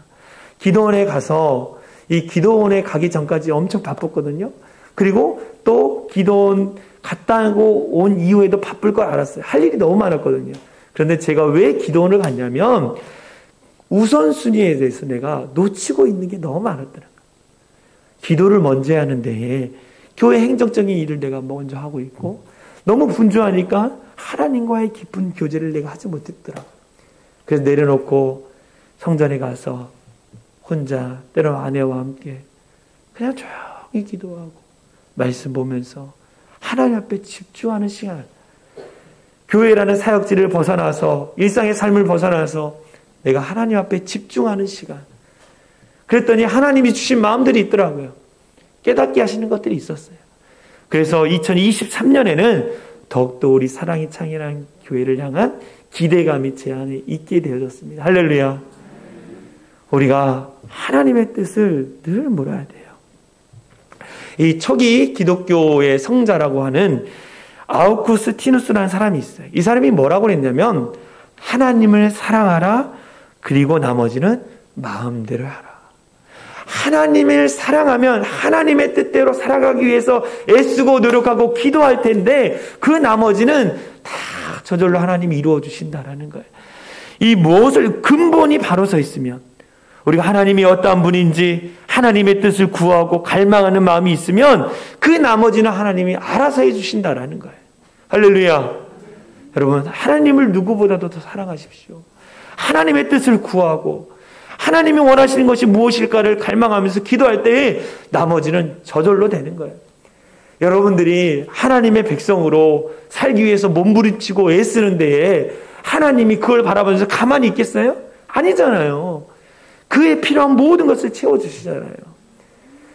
기도원에 가서 이 기도원에 가기 전까지 엄청 바빴거든요. 그리고 또 기도원 갔다 온 이후에도 바쁠 걸 알았어요. 할 일이 너무 많았거든요. 그런데 제가 왜 기도원을 갔냐면 우선순위에 대해서 내가 놓치고 있는 게 너무 많았더라고요. 기도를 먼저 하는데 교회 행정적인 일을 내가 먼저 하고 있고 너무 분주하니까 하나님과의 깊은 교제를 내가 하지 못했더라고요. 그래서 내려놓고 성전에 가서 혼자 때로 아내와 함께 그냥 조용히 기도하고 말씀 보면서 하나님 앞에 집중하는 시간, 교회라는 사역지를 벗어나서 일상의 삶을 벗어나서 내가 하나님 앞에 집중하는 시간. 그랬더니 하나님이 주신 마음들이 있더라고요. 깨닫게 하시는 것들이 있었어요. 그래서 2023년에는 더욱더 우리 사랑의 창이라는 교회를 향한 기대감이 제 안에 있게 되어졌습니다. 할렐루야. 우리가 하나님의 뜻을 늘 물어야 돼요. 이 초기 기독교의 성자라고 하는 아우구스티누스라는 사람이 있어요. 이 사람이 뭐라고 했냐면 하나님을 사랑하라, 그리고 나머지는 마음대로 하라. 하나님을 사랑하면 하나님의 뜻대로 살아가기 위해서 애쓰고 노력하고 기도할 텐데 그 나머지는 다 저절로 하나님이 이루어 주신다라는 거예요. 이 무엇을 근본이 바로 서 있으면, 우리가 하나님이 어떠한 분인지 하나님의 뜻을 구하고 갈망하는 마음이 있으면 그 나머지는 하나님이 알아서 해주신다라는 거예요. 할렐루야. 여러분, 하나님을 누구보다도 더 사랑하십시오. 하나님의 뜻을 구하고 하나님이 원하시는 것이 무엇일까를 갈망하면서 기도할 때에 나머지는 저절로 되는 거예요. 여러분들이 하나님의 백성으로 살기 위해서 몸부림치고 애쓰는 데에 하나님이 그걸 바라보면서 가만히 있겠어요? 아니잖아요. 그에 필요한 모든 것을 채워주시잖아요.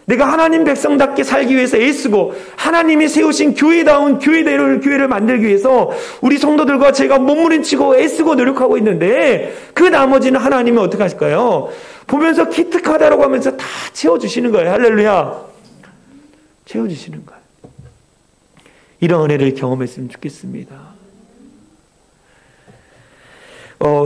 내가 하나님 백성답게 살기 위해서 애쓰고 하나님이 세우신 교회다운 교회를 만들기 위해서 우리 성도들과 제가 몸부림치고 애쓰고 노력하고 있는데 그 나머지는 하나님이 어떻게 하실까요? 보면서 기특하다라고 하면서 다 채워주시는 거예요. 할렐루야. 채워주시는 거예요. 이런 은혜를 경험했으면 좋겠습니다.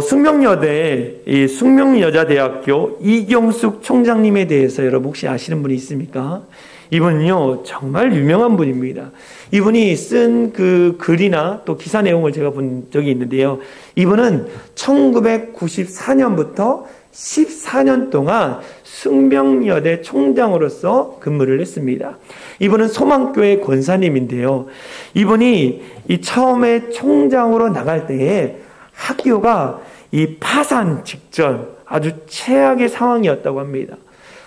숙명여대, 이 숙명여자대학교 이경숙 총장님에 대해서 여러분 혹시 아시는 분이 있습니까? 이분은요, 정말 유명한 분입니다. 이분이 쓴 그 글이나 또 기사 내용을 제가 본 적이 있는데요. 이분은 1994년부터 14년 동안 숙명여대 총장으로서 근무를 했습니다. 이분은 소망교회 권사님인데요. 이분이 이 처음에 총장으로 나갈 때에 학교가 이 파산 직전 아주 최악의 상황이었다고 합니다.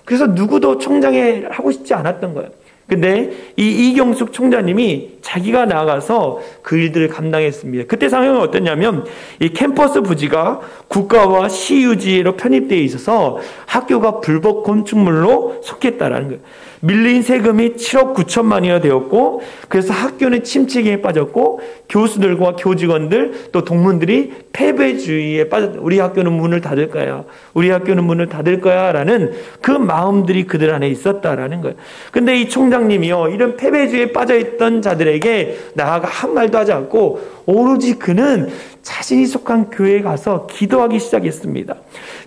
그래서 누구도 총장에 하고 싶지 않았던 거예요. 근데 이 이경숙 총장님이 자기가 나가서 그 일들을 감당했습니다. 그때 상황은 어땠냐면 이 캠퍼스 부지가 국가와 시유지로 편입되어 있어서 학교가 불법 건축물로 속했다라는 거예요. 밀린 세금이 7억 9천만이나 되었고, 그래서 학교는 침체기에 빠졌고, 교수들과 교직원들 또 동문들이 패배주의에 빠졌다. 우리 학교는 문을 닫을 거야. 우리 학교는 문을 닫을 거야. 라는 그 마음들이 그들 안에 있었다라는 거예요. 근데 이 총장님이요, 이런 패배주의에 빠져있던 자들에게 나아가 한 말도 하지 않고 오로지 그는 자신이 속한 교회에 가서 기도하기 시작했습니다.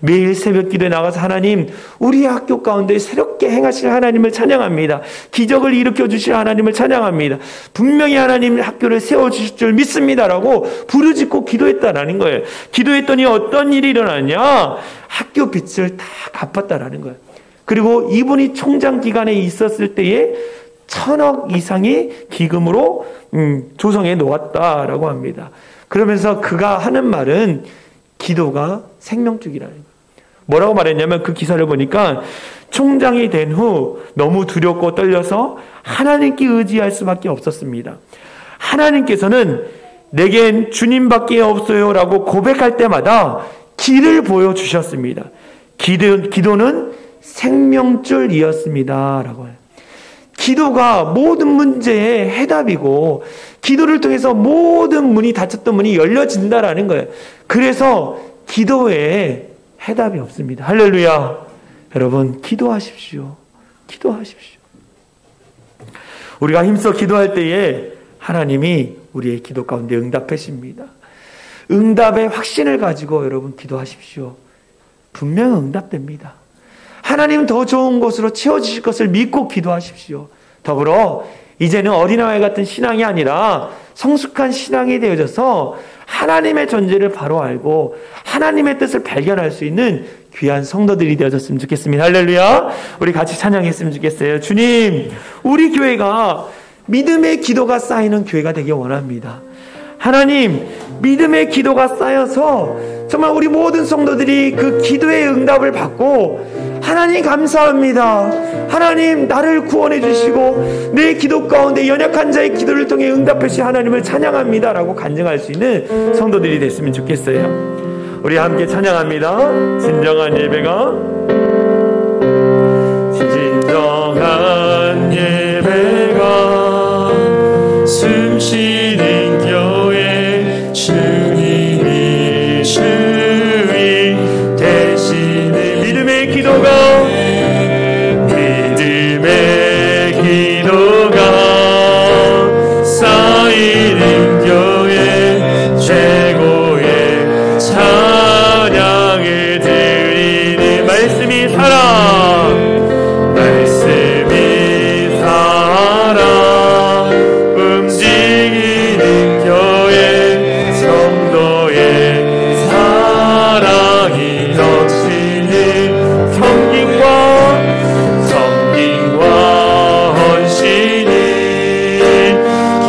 매일 새벽 기도에 나가서 하나님, 우리 학교 가운데 새롭게 행하실 하나님을 찬양합니다. 기적을 일으켜 주실 하나님을 찬양합니다. 분명히 하나님 학교를 세워주실 줄 믿습니다라고 부르짖고 기도했다라는 거예요. 기도했더니 어떤 일이 일어났냐? 학교 빚을 다 갚았다라는 거예요. 그리고 이분이 총장 기간에 있었을 때에 1,000억 이상의 기금으로 조성해 놓았다라고 합니다. 그러면서 그가 하는 말은 기도가 생명줄이라는 거예요. 뭐라고 말했냐면 그 기사를 보니까 총장이 된 후 너무 두렵고 떨려서 하나님께 의지할 수밖에 없었습니다. 하나님께서는 내겐 주님밖에 없어요 라고 고백할 때마다 길을 보여주셨습니다. 기도는 생명줄이었습니다 라고 해요. 기도가 모든 문제의 해답이고 기도를 통해서 모든 문이 닫혔던 문이 열려진다라는 거예요. 그래서 기도에 해답이 없습니다. 할렐루야. 여러분 기도하십시오. 기도하십시오. 우리가 힘써 기도할 때에 하나님이 우리의 기도 가운데 응답하십니다. 응답의 확신을 가지고 여러분 기도하십시오. 분명 응답됩니다. 하나님 더 좋은 곳으로 채워주실 것을 믿고 기도하십시오. 더불어 이제는 어린아이 같은 신앙이 아니라 성숙한 신앙이 되어져서 하나님의 존재를 바로 알고 하나님의 뜻을 발견할 수 있는 귀한 성도들이 되어졌으면 좋겠습니다. 할렐루야. 우리 같이 찬양했으면 좋겠어요. 주님, 우리 교회가 믿음의 기도가 쌓이는 교회가 되길 원합니다. 하나님, 믿음의 기도가 쌓여서 정말 우리 모든 성도들이 그 기도의 응답을 받고 하나님 감사합니다. 하나님 나를 구원해 주시고 내 기도 가운데 연약한 자의 기도를 통해 응답하신 하나님을 찬양합니다 라고 간증할 수 있는 성도들이 됐으면 좋겠어요. 우리 함께 찬양합니다. 진정한 예배가 진정한 예배가 숨쉬는 교회 주님이 주인 되시는 믿음의 기도가 쌓이는 교회 최고의 찬양을 드리는 말씀이 살아 움직이는 교회 성도의 사랑이 넘치는 섬김과 헌신이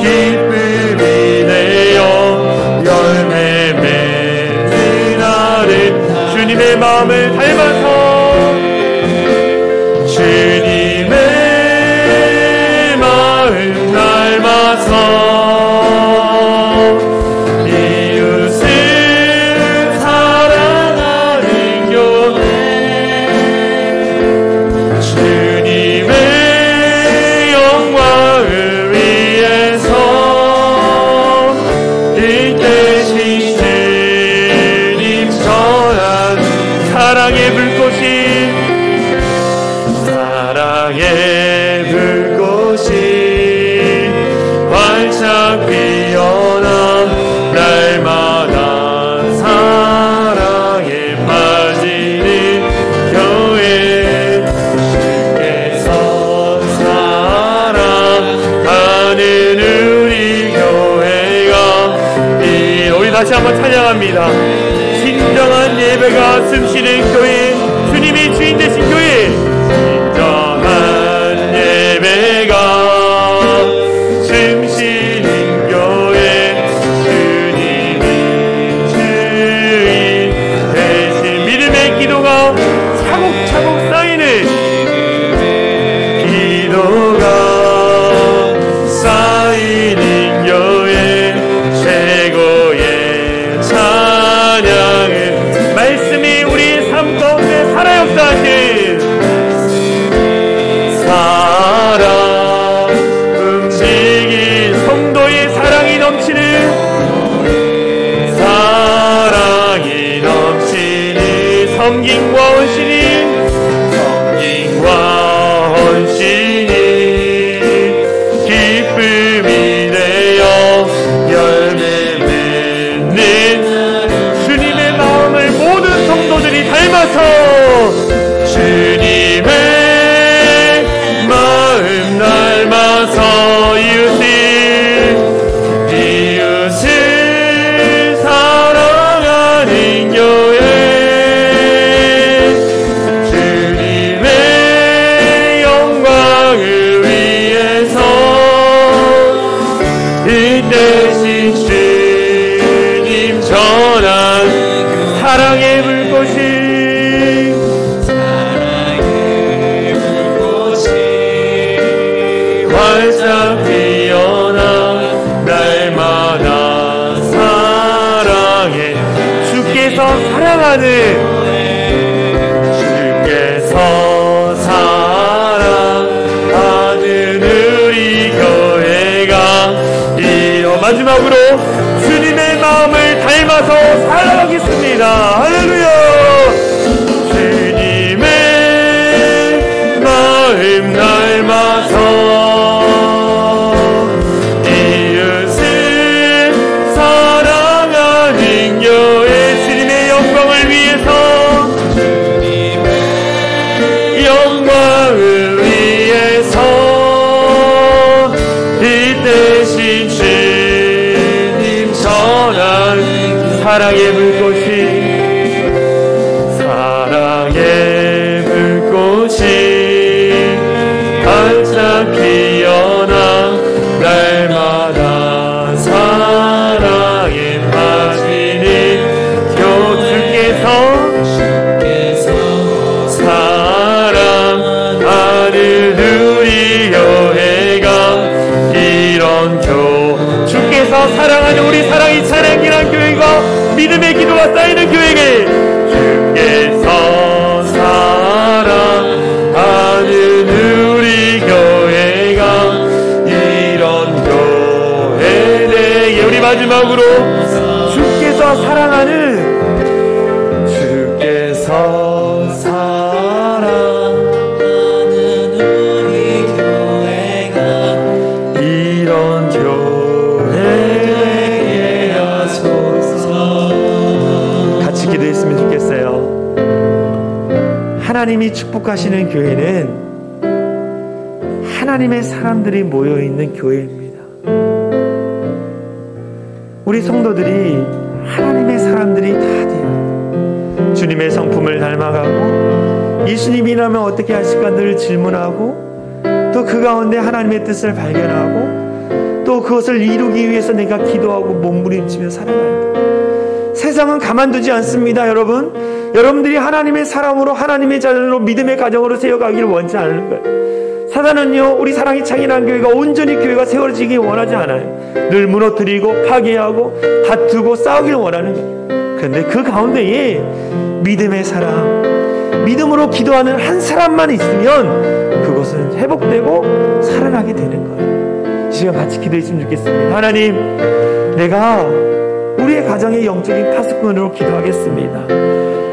기쁨이 되어 열매 맺는 아래 주님의 마음을 닮아서 주님의 마음 닮아서 이웃을 사랑하는 교회 주님의 영광을 위해서 이때신 주님 전한 사랑의 불꽃이 활짝 피어나 날마다 사랑에 빠지는 교회 주께서 사랑하는 우리 교회가 우리 다시 한번 찬양합니다. 진정한 예배가 숨쉬는 교회 주님이 주인 되신 교회 진정한 예배가 숨쉬는 교회 주님이 주인 되신 믿음의 기도가 차곡차곡 쌓이는 기도가 쌓이는 교회 최고의 찬양을 말씀이 우리 삶 가운데 살아 역사하신 섬김과 헌신이 기쁨이 되어 열매 맺는 주님의 마음을 모든 성도들이 닮아서 주님의 마음 닮아서 이웃을 사랑하는 교회, 주님의 영광을 위해서 이 대신 주님 전한 사랑의 불꽃이 활짝 피어나 날마다 사랑해. 주께서 사랑하는, 주께서 사랑하는 우리 교회가 마지막으로 주님의 마음을 닮아서 살아가겠습니다. 할렐루야. 주님의 마음 닮아서 사랑의 불꽃이 활짝 피어나 날마다 사랑에 빠지는 주께서 사랑하는 우리 교회가 이런 주께서 사랑하는 우리 사랑이 찬양이란 교회가 믿음의 기도가 쌓이는 교회에 주께서 사랑하는 우리 교회가 이런 교회에 우리 마지막으로 주께서 사랑하는 우리 교회가 이런 교회에 하소서. 같이 기도했으면 좋겠어요. 하나님이 축복하시는 교회는 하나님의 사람들이 모여있는 교회입니다. 우리 성도들이 하나님의 사람들이 다 돼요. 주님의 성품을 닮아가고 예수님이라면 어떻게 하실까 늘 질문하고 또 그 가운데 하나님의 뜻을 발견하고 또 그것을 이루기 위해서 내가 기도하고 몸부림치며 살아가야 돼요. 세상은 가만두지 않습니다. 여러분들이 하나님의 사람으로 하나님의 자녀로 믿음의 가정으로 세워가기를 원치 않는 거예요. 사단은요, 우리 사랑이 창인한 교회가 온전히 교회가 세워지기 원하지 않아요. 늘 무너뜨리고 파괴하고 다투고 싸우기를 원하는 거예요. 그런데 그 가운데에 믿음의 사람, 믿음으로 기도하는 한 사람만 있으면 그것은 회복되고 살아나게 되는 거예요. 이 시간 같이 기도했으면 좋겠습니다. 하나님, 내가 우리의 가정의 영적인 파수꾼으로 기도하겠습니다.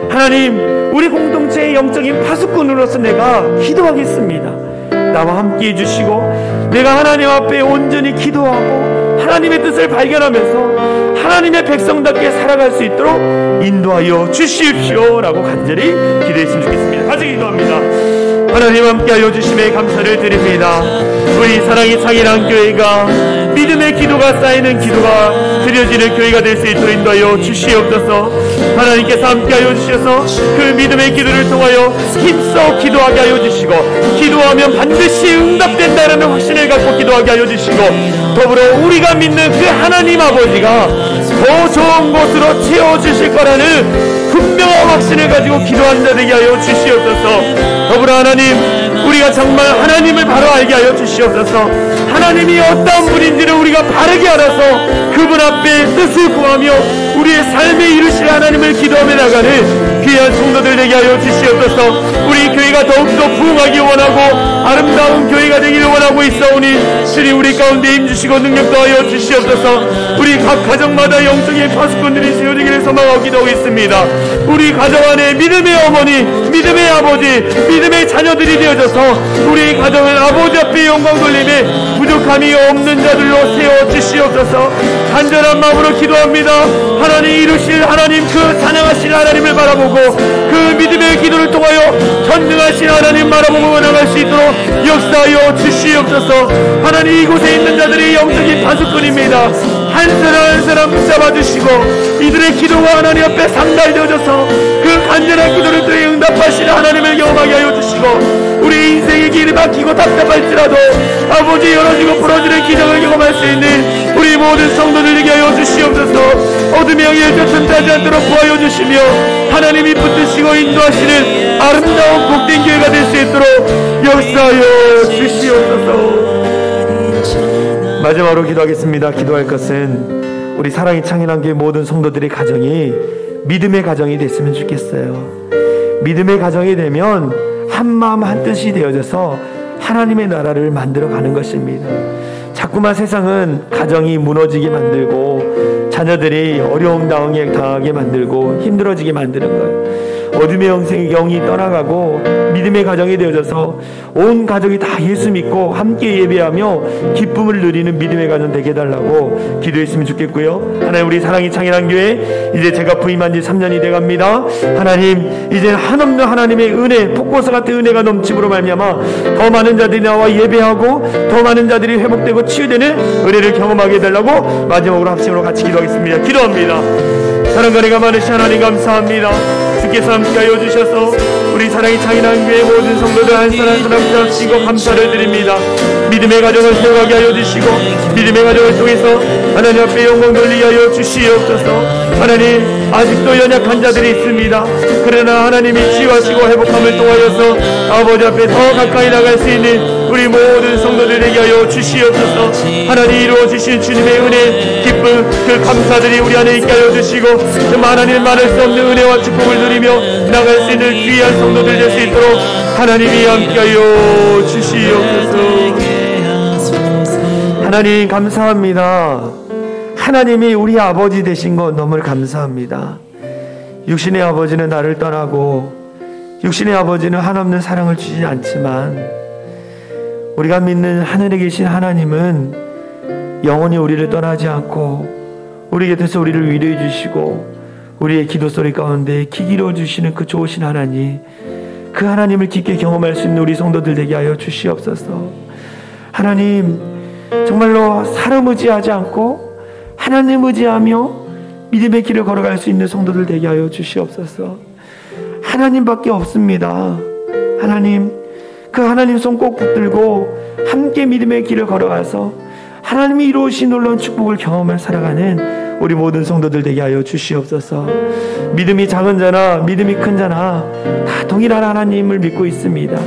하나님, 우리 공동체의 영적인 파수꾼으로서 내가 기도하겠습니다. 나와 함께 해주시고 내가 하나님 앞에 온전히 기도하고 하나님의 뜻을 발견하면서 하나님의 백성답게 살아갈 수 있도록 인도하여 주십시오 라고 간절히 기도했으면 좋겠습니다. 같이 기도합니다. 하나님 함께하여 주심에 감사를 드립니다. 우리 사랑이 창인한 교회가 믿음의 기도가 쌓이는 기도가 드려지는 교회가 될 수 있도록 인도하여 주시옵소서. 하나님께서 함께하여 주셔서 그 믿음의 기도를 통하여 힘써 기도하게 하여 주시고 기도하면 반드시 응답된다라는 확신을 갖고 기도하게 하여 주시고 더불어 우리가 믿는 그 하나님 아버지가 더 좋은 곳으로 채워주실 거라는 분명한 확신을 가지고 기도하는 자 되게 하여 주시옵소서. 더불어 하나님, 우리가 정말 하나님을 바로 알게 하여 주시옵소서. 하나님이 어떠한 분인지를 우리가 바르게 알아서 그분 앞에 뜻을 구하며 우리의 삶에 이루시라 하나님을 기도하며 나가는 귀한 성도들 되게 하여 주시옵소서. 우리 교회가 더욱더 부흥하기 원하고 아름다운 교회가 되기를 원하고 있사오니 주님 우리 가운데 힘주시고 능력 더하여 주시옵소서. 우리 각 가정마다 영적인 파수꾼들이 세워지기를 소망하고 기도하고 있습니다. 우리 가정 안에 믿음의 어머니, 믿음의 아버지, 믿음의 자녀들이 되어져서 우리 가정은 아버지 앞에 영광 돌림에 부족함이 없는 자들로 세워주시옵소서. 간절한 마음으로 기도합니다. 하나님 이루실 하나님 그 사랑하신 하나님을 바라보고 그 믿음의 기도를 통하여 전능하신 하나님 바라보고 나갈 수 있도록 역사하여 주시옵소서. 하나님 이곳에 있는 자들이 영적인 파수꾼입니다. 한 사람 한 사람 붙잡아 주시고 이들의 기도가 하나님 앞에 상달되어져서 그 간절한 기도를 통해 응답하시는 하나님을 경험하게 하여 주시고 우리 인생의 길이 막히고 답답할지라도 아버지 열어지고 풀어지는 기적을 경험할 수 있는 우리 모든 성도들에게 하여 주시옵소서. 어둠의 영에 쫓아지 않도록 구하여 주시며 하나님이 붙드시고 인도하시는 아름다운 복된 교회가 될 수 있도록 역사하여 주시옵소서. 마지막으로 기도하겠습니다. 기도할 것은 우리 사랑이 창현한 교회 모든 성도들의 가정이 믿음의 가정이 됐으면 좋겠어요. 믿음의 가정이 되면 한마음 한뜻이 되어져서 하나님의 나라를 만들어가는 것입니다. 자꾸만 세상은 가정이 무너지게 만들고 자녀들이 어려움 당하게 만들고 힘들어지게 만드는 거예요. 어둠의 영이 떠나가고 믿음의 가정이 되어져서 온 가족이 다 예수 믿고 함께 예배하며 기쁨을 누리는 믿음의 가정 되게 해달라고 기도했으면 좋겠고요. 하나님 우리 사랑이 창현한 교회 이제 제가 부임한 지 3년이 돼갑니다. 하나님 이제 한없는 하나님의 은혜 폭포수 같은 은혜가 넘침으로 말미암아 더 많은 자들이 나와 예배하고 더 많은 자들이 회복되고 치유되는 은혜를 경험하게 해달라고 마지막으로 합심으로 같이 기도하겠습니다. 기도합니다. 사랑과 은혜가 많으신 하나님 감사합니다. 주께서 함께하여 주셔서 우리 사랑이 창현한 교회 모든 성도들 한 사람 한 사람 붙잡으시고 감사를 드립니다. 믿음의 가정을 세워가게 하여 주시고 믿음의 가정을 통해서 하나님 앞에 영광 돌리게 하여 주시옵소서. 하나님 아직도 연약한 자들이 있습니다. 그러나 하나님이 치유하시고 회복함을 통하여서 아버지 앞에 더 가까이 나갈 수 있는 우리 모든 성도들에게 하여 주시옵소서. 하나님 이루어주신 주님의 은혜 기쁨 그 감사들이 우리 안에 있게 하여 주시고 정말 하나님 말할 수 없는 은혜와 축복을 누리며 나갈 수 있는 귀한 성도들 될 수 있도록 하나님이 함께하여 주시옵소서. 하나님 감사합니다. 하나님이 우리 아버지 되신 것 너무 감사합니다. 육신의 아버지는 나를 떠나고 육신의 아버지는 한없는 사랑을 주지 않지만 우리가 믿는 하늘에 계신 하나님은 영원히 우리를 떠나지 않고 우리 곁에서 우리를 위로해 주시고 우리의 기도 소리 가운데 기기로 주시는 그 좋으신 하나님, 그 하나님을 깊게 경험할 수 있는 우리 성도들 되게 하여 주시옵소서. 하나님 정말로 사람 의지하지 않고 하나님 의지하며 믿음의 길을 걸어갈 수 있는 성도들 되게 하여 주시옵소서. 하나님밖에 없습니다. 하나님 그 하나님 손 꼭 붙들고 함께 믿음의 길을 걸어가서 하나님이 이루신 놀라운 축복을 경험해 살아가는 우리 모든 성도들 되게 하여 주시옵소서. 믿음이 작은 자나 믿음이 큰 자나 다 동일한 하나님을 믿고 있습니다.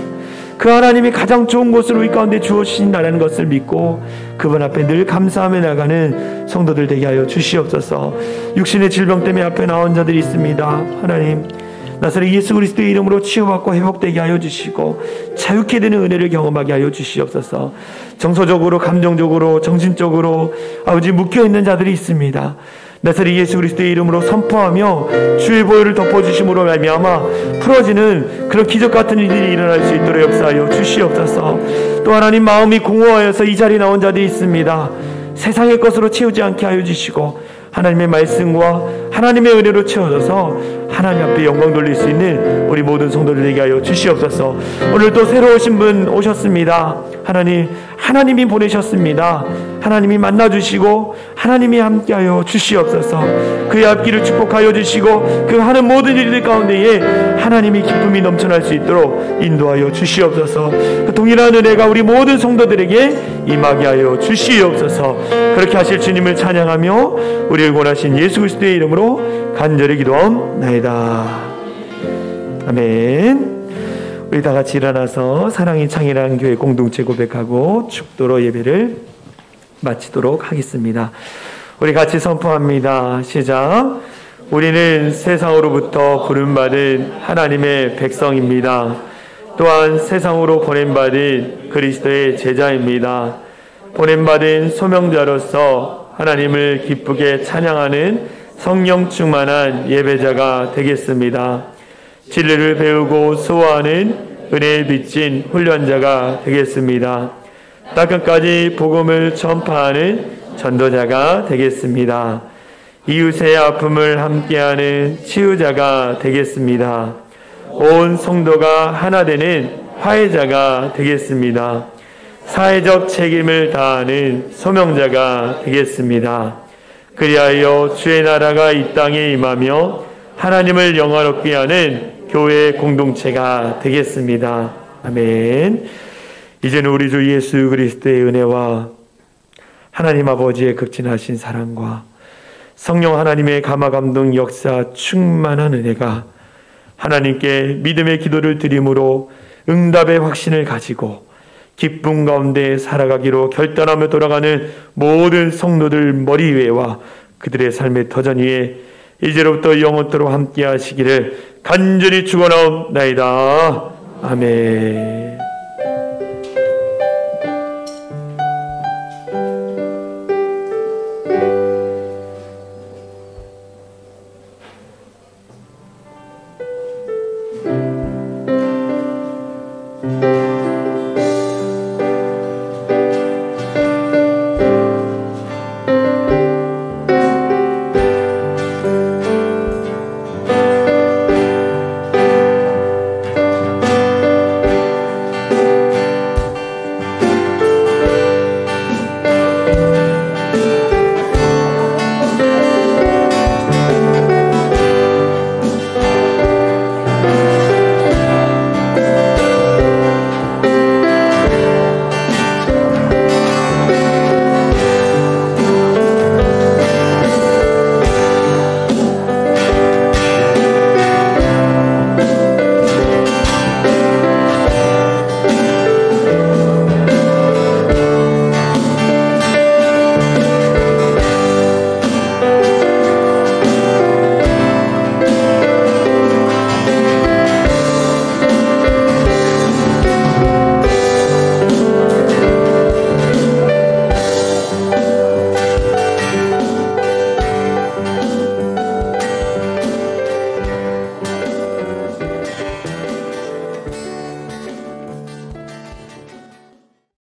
그 하나님이 가장 좋은 곳을 우리 가운데 주어주신다는 것을 믿고 그분 앞에 늘 감사하며 나가는 성도들 되게 하여 주시옵소서. 육신의 질병 때문에 앞에 나온 자들이 있습니다. 하나님 나사렛 예수 그리스도의 이름으로 치유받고 회복되게 하여 주시고 자유케 되는 은혜를 경험하게 하여 주시옵소서. 정서적으로 감정적으로 정신적으로 아버지 묶여있는 자들이 있습니다. 나사렛 예수 그리스도의 이름으로 선포하며 주의 보혈을 덮어주심으로 말미암아 풀어지는 그런 기적같은 일들이 일어날 수 있도록 역사하여 주시옵소서. 또 하나님 마음이 공허하여서 이 자리에 나온 자들이 있습니다. 세상의 것으로 채우지 않게 하여 주시고 하나님의 말씀과 하나님의 은혜로 채워져서 하나님 앞에 영광 돌릴 수 있는 우리 모든 성도들에게 하여 주시옵소서. 오늘 또 새로 오신 분 오셨습니다. 하나님이 보내셨습니다. 하나님이 만나주시고 하나님이 함께하여 주시옵소서. 그의 앞길을 축복하여 주시고 그 하는 모든 일들 가운데에 하나님이 기쁨이 넘쳐날 수 있도록 인도하여 주시옵소서. 그 동일한 은혜가 우리 모든 성도들에게 임하게 하여 주시옵소서. 그렇게 하실 주님을 찬양하며 우리를 원하신 예수 그리스도의 이름으로 간절히 기도하옵나이다. 아멘. 우리 다 같이 일어나서 사랑이 창현한 교회 공동체 고백하고 축도로 예배를 마치도록 하겠습니다. 우리 같이 선포합니다. 시작. 우리는 세상으로부터 부름받은 하나님의 백성입니다. 또한 세상으로 보냄받은 그리스도의 제자입니다. 보냄받은 소명자로서 하나님을 기쁘게 찬양하는 성령 충만한 예배자가 되겠습니다. 진리를 배우고 수호하는 은혜에 빚진 훈련자가 되겠습니다. 땅끝까지 복음을 전파하는 전도자가 되겠습니다. 이웃의 아픔을 함께하는 치유자가 되겠습니다. 온 성도가 하나 되는 화해자가 되겠습니다. 사회적 책임을 다하는 소명자가 되겠습니다. 그리하여 주의 나라가 이 땅에 임하며 하나님을 영화롭게 하는 교회 공동체가 되겠습니다. 아멘. 이제는 우리 주 예수 그리스도의 은혜와 하나님 아버지의 극진하신 사랑과 성령 하나님의 감화감동 역사 충만한 은혜가 하나님께 믿음의 기도를 드림으로 응답의 확신을 가지고 기쁨 가운데 살아가기로 결단하며 돌아가는 모든 성도들 머리 위에와 그들의 삶의 터전 위에 이제로부터 영원토록 함께 하시기를 간절히 축원하옵나이다. 아멘.